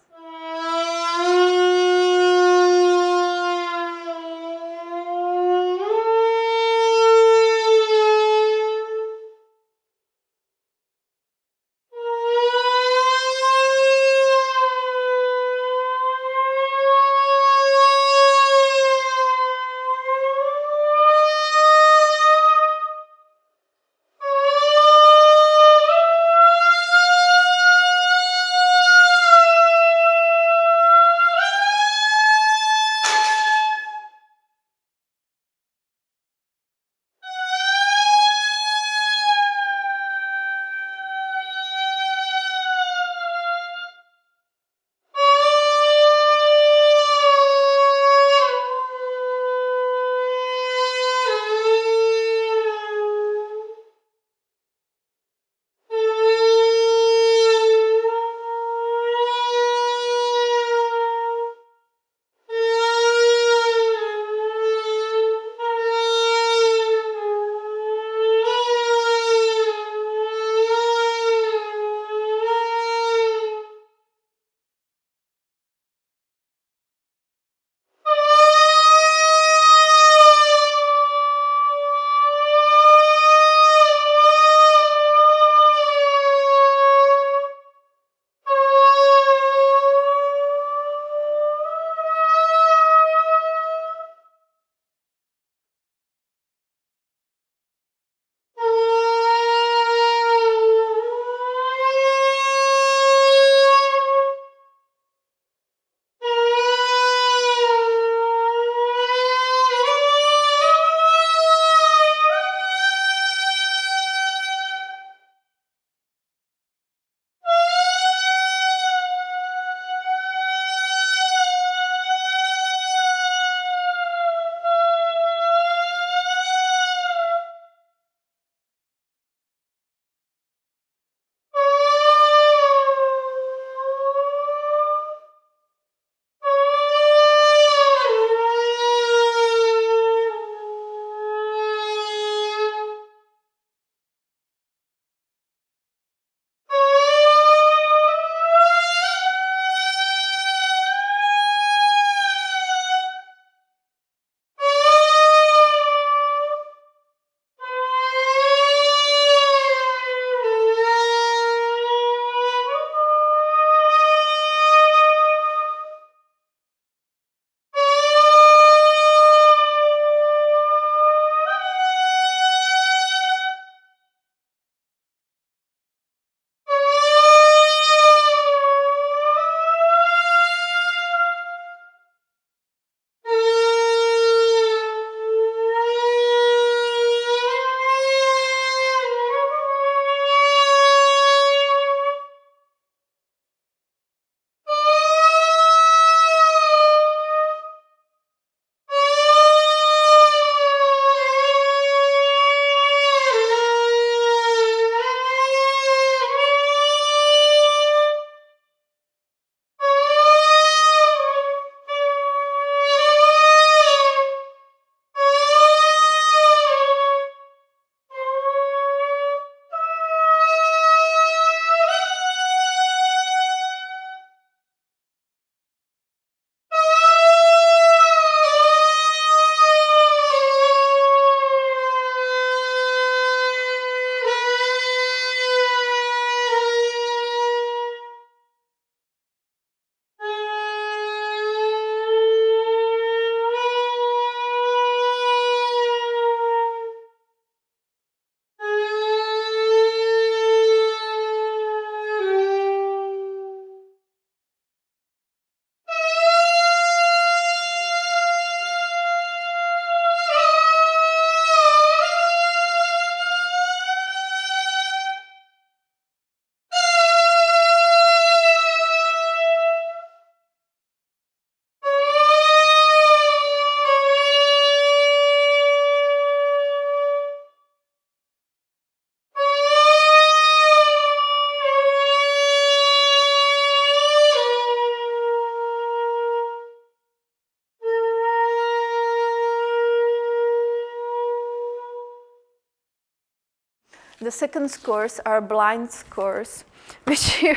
The second scores are blind scores, which you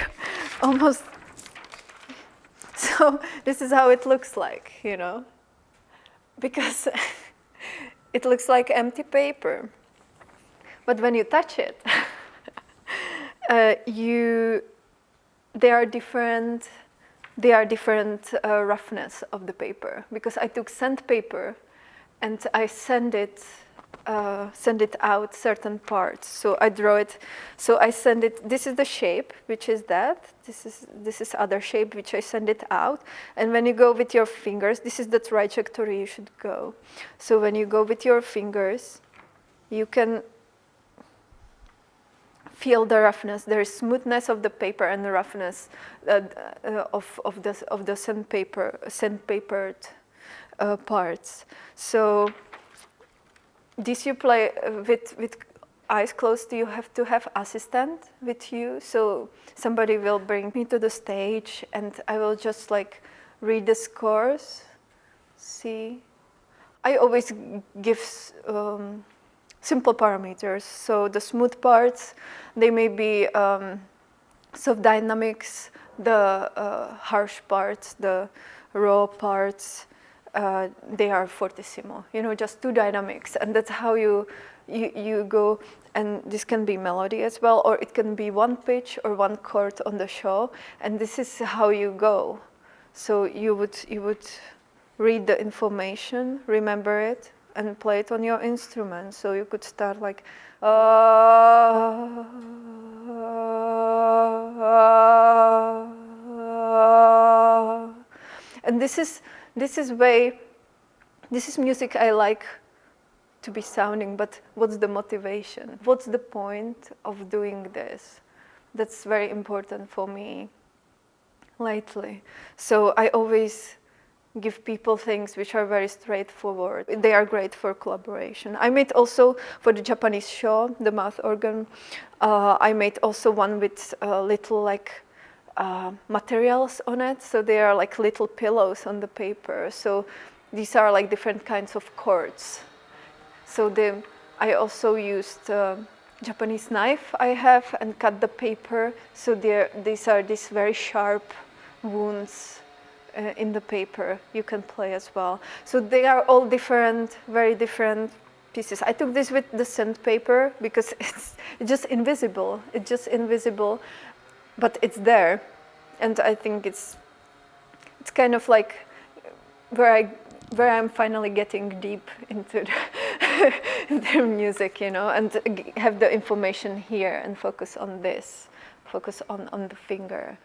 almost... So this is how it looks like, you know, because it looks like empty paper. But when you touch it, they are different roughness of the paper, because I took sandpaper and I send it out certain parts. So I draw it. So I send it. This is the shape, which is that. This is other shape, which I send it out. And when you go with your fingers, this is the trajectory you should go. So when you go with your fingers, you can feel the roughness. There is smoothness of the paper and the roughness of the sandpapered parts. So this you play with eyes closed. You have to have assistant with you. So somebody will bring me to the stage, and I will just like read the scores. See, I always give simple parameters. So the smooth parts, they may be soft dynamics. The harsh parts, the raw parts, they are fortissimo. You know, just two dynamics, and that's how you go. And this can be melody as well, or it can be one pitch or one chord on the show. And this is how you go. So you would read the information, remember it, and play it on your instrument. So you could start like, and this is music I like to be sounding, but what's the motivation? What's the point of doing this? That's very important for me lately. So I always give people things which are very straightforward. They are great for collaboration. I made also for the Japanese show, the mouth organ, I made also one with little like materials on it. So they are like little pillows on the paper. So these are like different kinds of chords. So I also used Japanese knife I have and cut the paper. So these are these very sharp wounds in the paper you can play as well. So they are all different, very different pieces. I took this with the sandpaper because it's just invisible. It's just invisible, but it's there. And I think it's kind of like where I'm finally getting deep into the music, you know, and have the information here and focus on this, focus on the finger.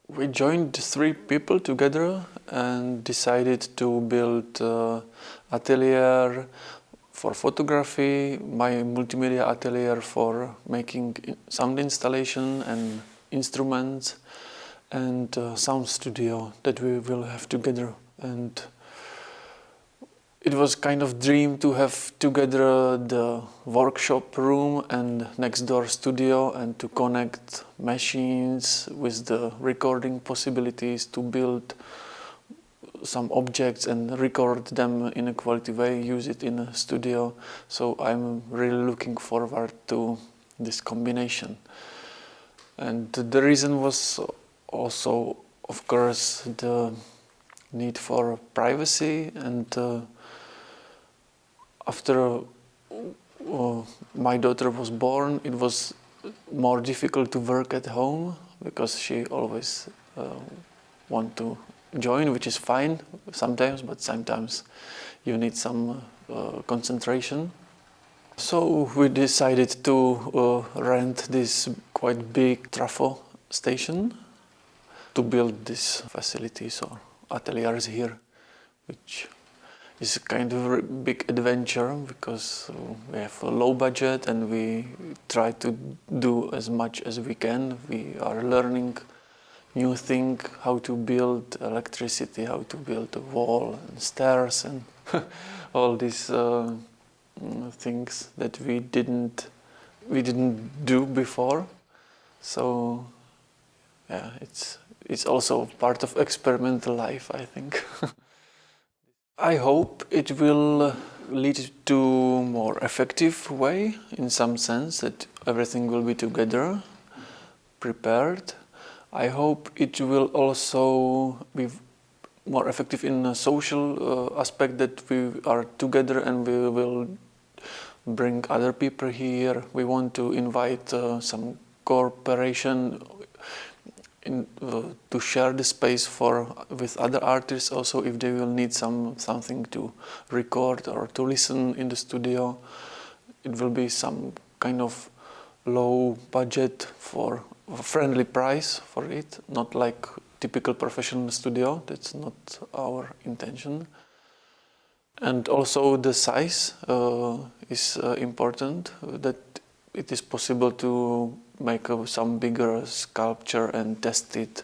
We joined 3 people together and decided to build atelier for photography, my multimedia atelier for making sound installation and instruments, and sound studio that we will have together. And it was kind of dream to have together the workshop room and next door studio, and to connect machines with the recording possibilities, to build some objects and record them in a quality way, use it in a studio. So I'm really looking forward to this combination. And the reason was also, of course, the need for privacy, and after my daughter was born, it was more difficult to work at home because she always want to join, which is fine sometimes, but sometimes you need some concentration. So we decided to rent this quite big trafo station to build these facilities or ateliers here, which is kind of a big adventure because we have a low budget and we try to do as much as we can. We are learning new thing, how to build electricity, how to build a wall and stairs and all these things that we didn't do before. So yeah, it's also part of experimental life, I think. I hope it will lead to more effective way, in some sense, that everything will be together, prepared. I hope it will also be more effective in a social aspect, that we are together and we will bring other people here. We want to invite some cooperation to share the space with other artists also, if they will need something to record or to listen in the studio. It will be some kind of low budget for a friendly price for it, not like typical professional studio. That's not our intention. And also the size is important, that it is possible to make some bigger sculpture and test it,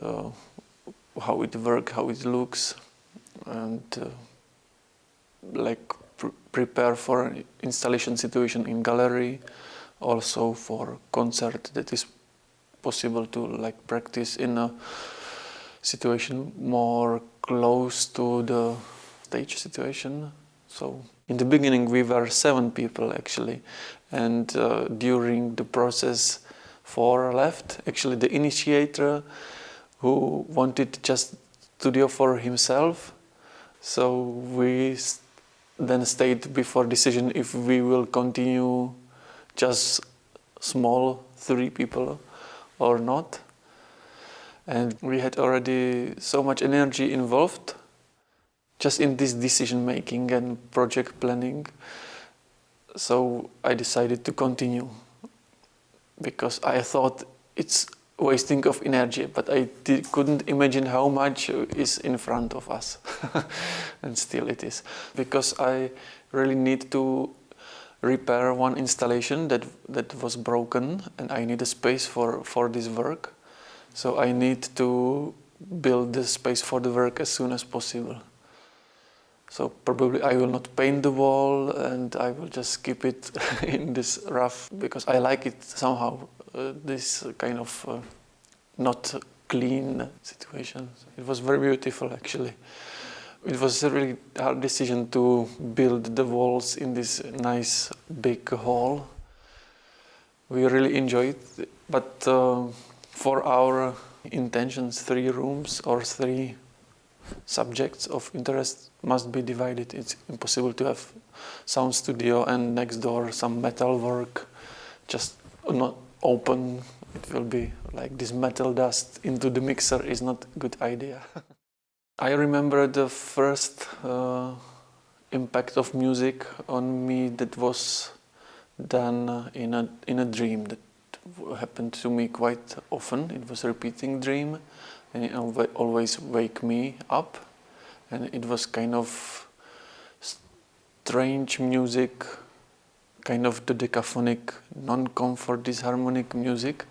how it works, how it looks, and prepare for an installation situation in gallery, also for concert that is possible to practice in a situation more close to the stage situation. So in the beginning we were 7 people actually, and during the process 4 left. Actually the initiator, who wanted just studio for himself, so we then stayed before decision if we will continue just small 3 people or not. And we had already so much energy involved just in this decision making and project planning. So I decided to continue because I thought it's wasting of energy, but I couldn't imagine how much is in front of us. And still it is. Because I really need to repair one installation that was broken, and I need a space for this work. So I need to build the space for the work as soon as possible. So probably I will not paint the wall, and I will just keep it in this rough, because I like it somehow, this kind of not clean situation. It was very beautiful actually. It was a really hard decision to build the walls in this nice big hall. We really enjoyed it, but for our intentions, 3 rooms or 3 subjects of interest must be divided. It's impossible to have sound studio and next door some metal work, just not open. It will be like this metal dust into the mixer is not a good idea. I remember the first impact of music on me that was done in a dream. That happened to me quite often. It was a repeating dream, and it always wake me up, and it was kind of strange music, kind of dodecaphonic, non-comfort disharmonic music,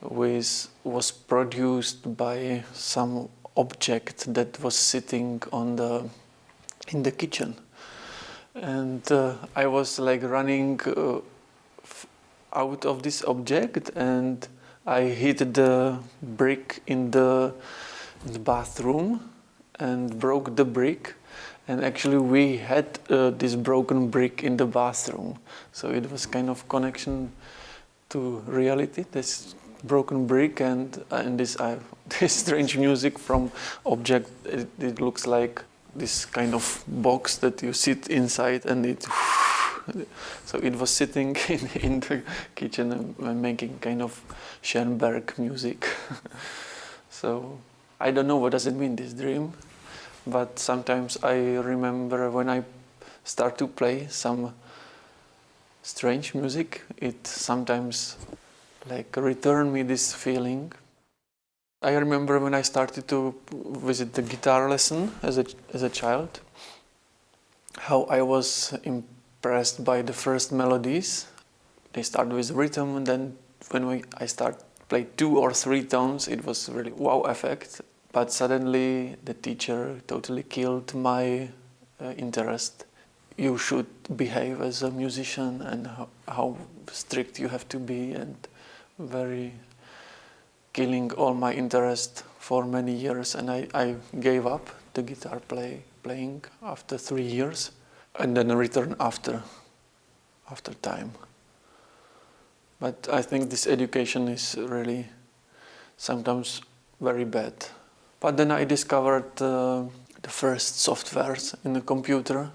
which was produced by some object that was sitting in the kitchen. And I was like running out of this object, and I hit the brick in the bathroom and broke the brick. And actually we had this broken brick in the bathroom. So it was kind of connection to reality, this broken brick and this strange music from object. It looks like this kind of box that you sit inside, and it so it was sitting in the kitchen and making kind of Schoenberg music. So I don't know what does it mean, this dream, but sometimes I remember when I start to play some strange music, it sometimes like return me this feeling. I remember when I started to visit the guitar lesson as a child, how I was impressed by the first melodies. They start with rhythm, and then when I start play 2 or 3 tones, it was really wow effect. But suddenly the teacher totally killed my interest. You should behave as a musician, and how strict you have to be, and very killing all my interest for many years. And I gave up the guitar playing after 3 years, and then returned after time. But I think this education is really sometimes very bad. But then I discovered the first softwares in the computer,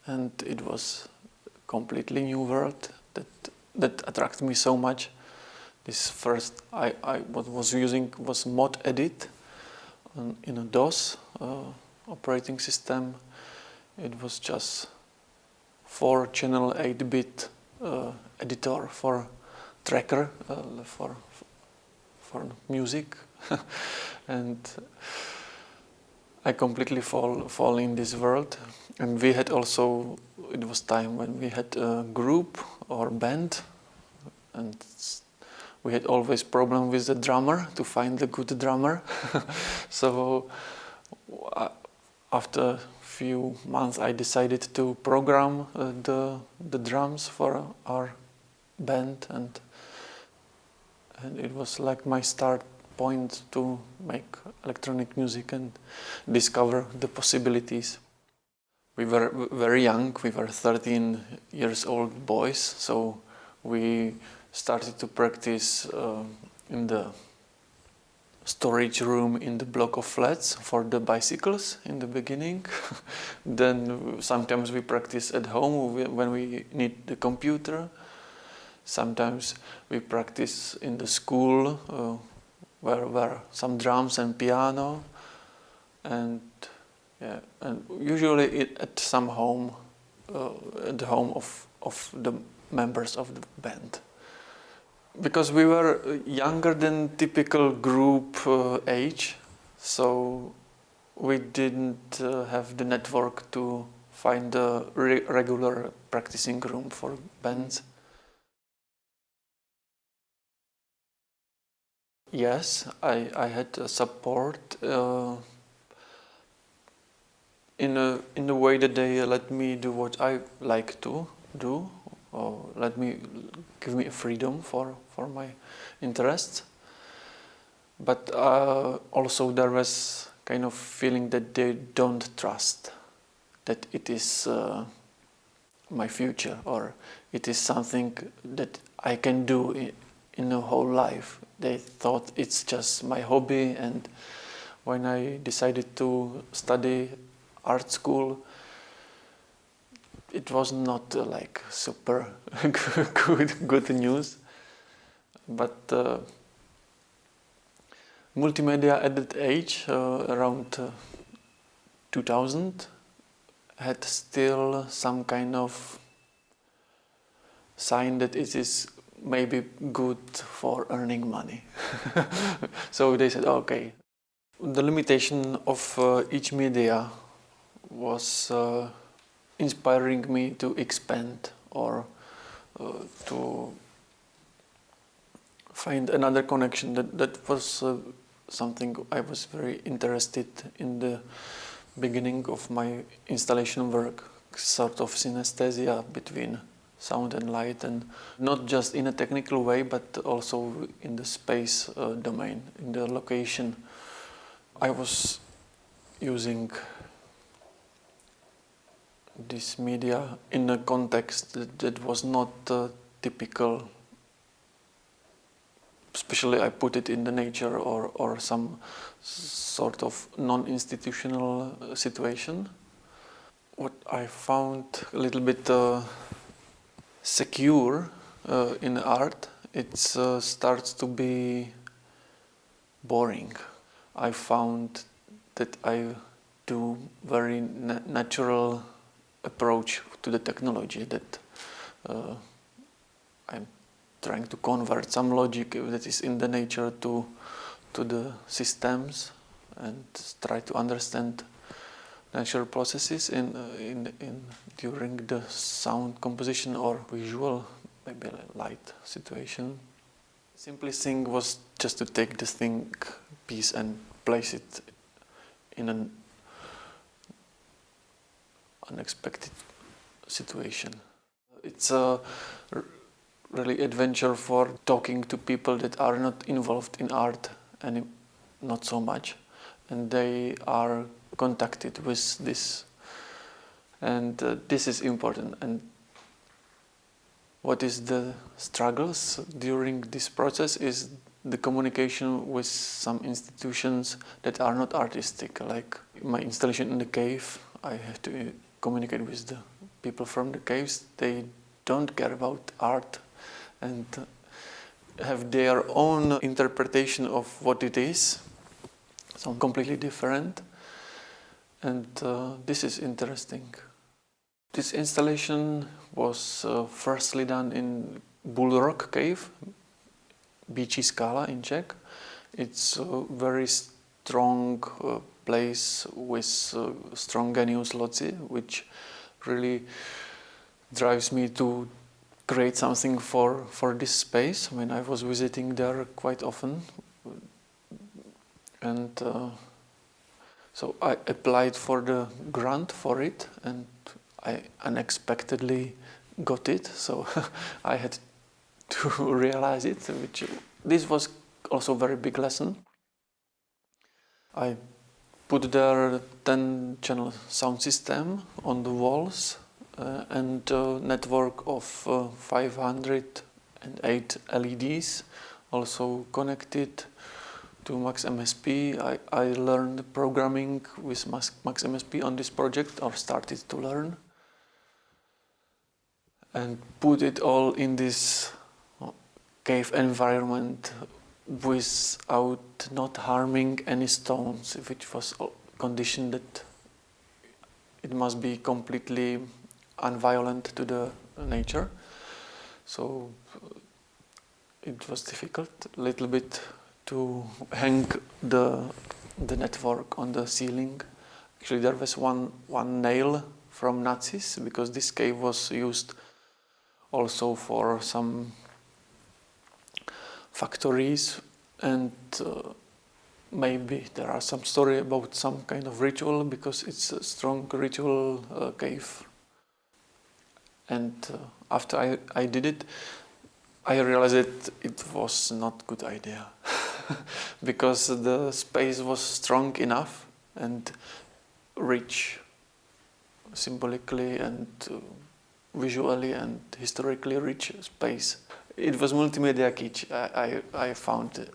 and it was a completely new world that attracted me so much. This first what was using was Mod Edit in a DOS operating system. It was just 4-channel 8-bit editor for tracker for music, and I completely fall in this world. And we had also, it was time when we had a group or band, and we had always problem with the drummer, to find a good drummer. So after a few months I decided to program the drums for our band, and it was like my start point to make electronic music and discover the possibilities. We were very young, we were 13 years old boys, so we started to practice in the storage room in the block of flats for the bicycles in the beginning. Then sometimes we practice at home when we need the computer. Sometimes we practice in the school where were some drums and piano, and usually at some home, at the home of the members of the band. Because we were younger than typical group age, so we didn't have the network to find a regular practicing room for bands. Yes, I had support in a way that they let me do what I like to do, or give me freedom for my interests. But also there was kind of feeling that they don't trust that it is my future, or it is something that I can do in a whole life. They thought it's just my hobby, and when I decided to study art school, it was not like super good news. But multimedia at that age, around 2000, had still some kind of sign that it is maybe good for earning money. So they said, okay. The limitation of each media was inspiring me to expand or to find another connection. That was something I was very interested in the beginning of my installation work, sort of synesthesia between sound and light, and not just in a technical way, but also in the space domain, in the location. I was using this media in a context that was not typical. Especially I put it in the nature or some sort of non-institutional situation. What I found a little bit secure in art, it starts to be boring. I found that I do very natural approach to the technology, that I'm trying to convert some logic that is in the nature to the systems and try to understand natural processes during the sound composition or visual, maybe light situation. Simplest thing was just to take this piece and place it in an unexpected situation. It's a really adventure for talking to people that are not involved in art and not so much, and they are contacted with this, and this is important. And what is the struggles during this process is the communication with some institutions that are not artistic, like my installation in the cave. I have to communicate with the people from the caves. They don't care about art and have their own interpretation of what it is, so completely different. And this is interesting. This installation was firstly done in Bull Rock Cave, Beachy Skala in Czech. It's a very strong place with strong genius loci, which really drives me to create something for this space. I mean, I was visiting there quite often, and so I applied for the grant for it, and I unexpectedly got it. So I had to realize it. This was also a very big lesson. I put there a 10-channel sound system on the walls and a network of 508 LEDs, also connected to Max MSP. I learned programming with Max MSP on this project, or started to learn, and put it all in this cave environment without not harming any stones, which was a condition that it must be completely unviolent to the nature. So it was difficult a little bit to hang the network on the ceiling. Actually, there was one nail from Nazis, because this cave was used also for some factories, and maybe there are some story about some kind of ritual, because it's a strong ritual cave. And after I did it, I realized that it was not a good idea because the space was strong enough and rich symbolically and visually and historically rich space. It was multimedia kitsch, I found,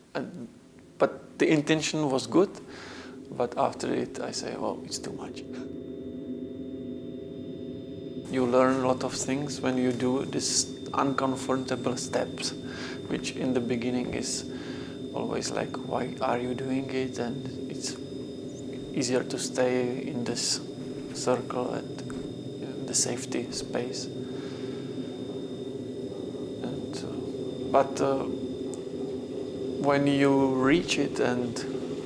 but the intention was good, but after it I say, oh, it's too much. You learn a lot of things when you do these uncomfortable steps, which in the beginning is always like, why are you doing it? And it's easier to stay in this circle and in the safety space. And But when you reach it and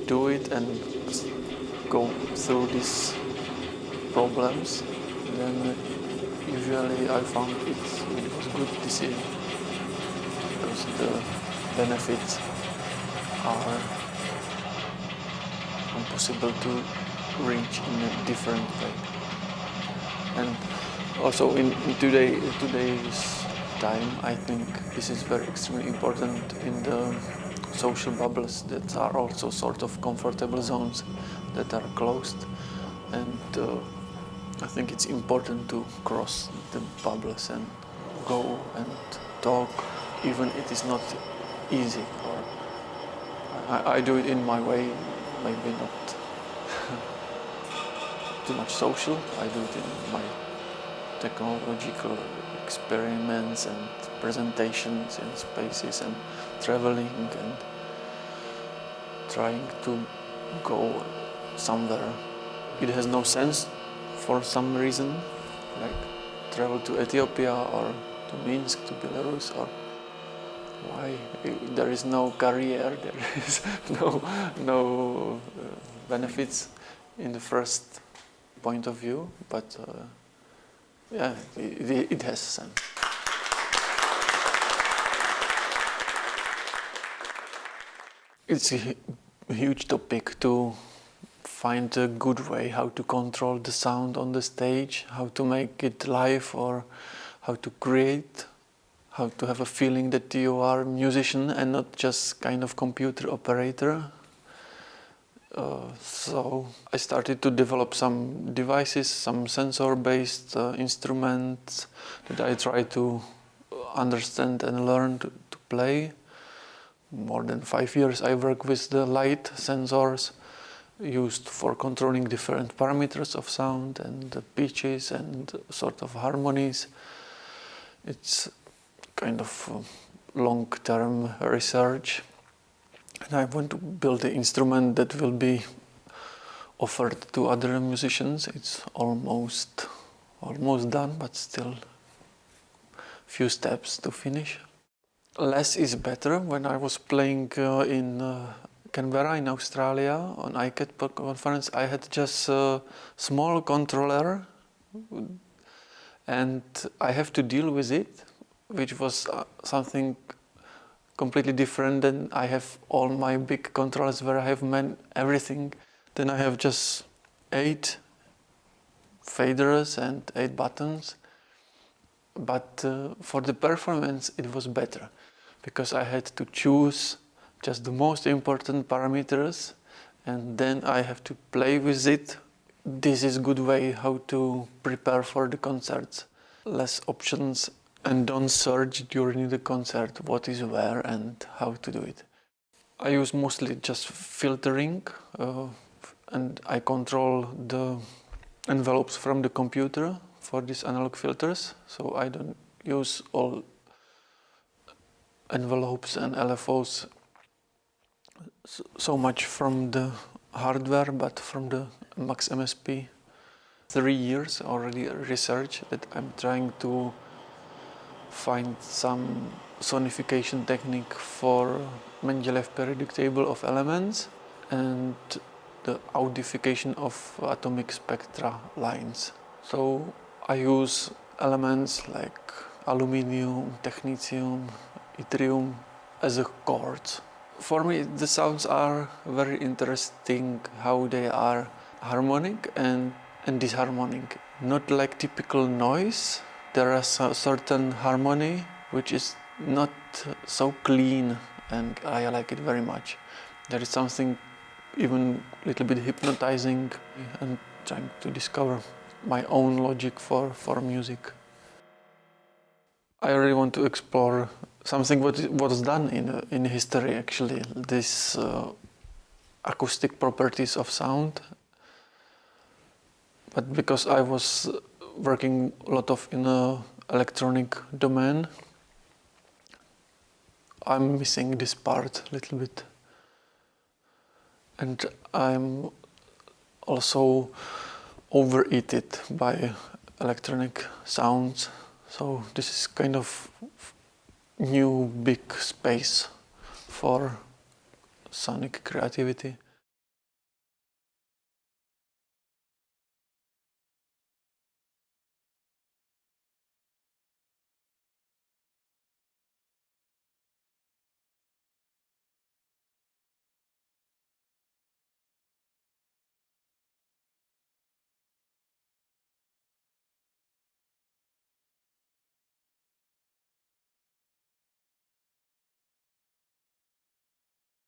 do it and go through these problems, then usually I found it was a good decision, because the benefits are impossible to reach in a different way. And also in today's time, I think this is very extremely important in the social bubbles that are also sort of comfortable zones that are closed. And I think it's important to cross the bubbles and go and talk, even it is not easy. Or I do it in my way, maybe not too much social. I do it in my technological experiments and presentations in spaces and traveling and trying to go somewhere. It has no sense for some reason, like travel to Ethiopia or to Minsk, to Belarus, or why? There is no career, there is no benefits in the first point of view, but yeah, it has sense. It's a huge topic to find a good way how to control the sound on the stage, how to make it live, or how to create, how to have a feeling that you are a musician and not just kind of computer operator. So I started to develop some devices, some sensor-based instruments that I try to understand and learn to play. More than 5 years I work with the light sensors used for controlling different parameters of sound and the pitches and sort of harmonies. It's kind of long-term research. And I want to build an instrument that will be offered to other musicians. It's almost done, but still few steps to finish. Less is better. When I was playing in Canberra in Australia on ICAT conference, I had just a small controller and I have to deal with it, which was something completely different than I have all my big controllers where I have everything. Then I have just 8 faders and 8 buttons. But for the performance it was better, because I had to choose just the most important parameters and then I have to play with it. This is a good way how to prepare for the concerts. Less options and don't search during the concert what is where and how to do it. I use mostly just filtering and I control the envelopes from the computer for these analog filters, so I don't use all envelopes and LFOs so much from the hardware, but from the Max MSP. 3 years already research that I'm trying to find some sonification technique for Mendeleev periodic table of elements and the audification of atomic spectra lines. So I use elements like aluminium, technetium, yttrium as a chords. For me, the sounds are very interesting how they are harmonic and disharmonic. Not like typical noise. There is a certain harmony which is not so clean and I like it very much. There is something even a little bit hypnotizing and trying to discover my own logic for music. I really want to explore something what was done in history actually, these acoustic properties of sound. But because I was working a lot in the electronic domain, I'm missing this part a little bit. And I'm also overeaten by electronic sounds. So this is kind of new big space for sonic creativity.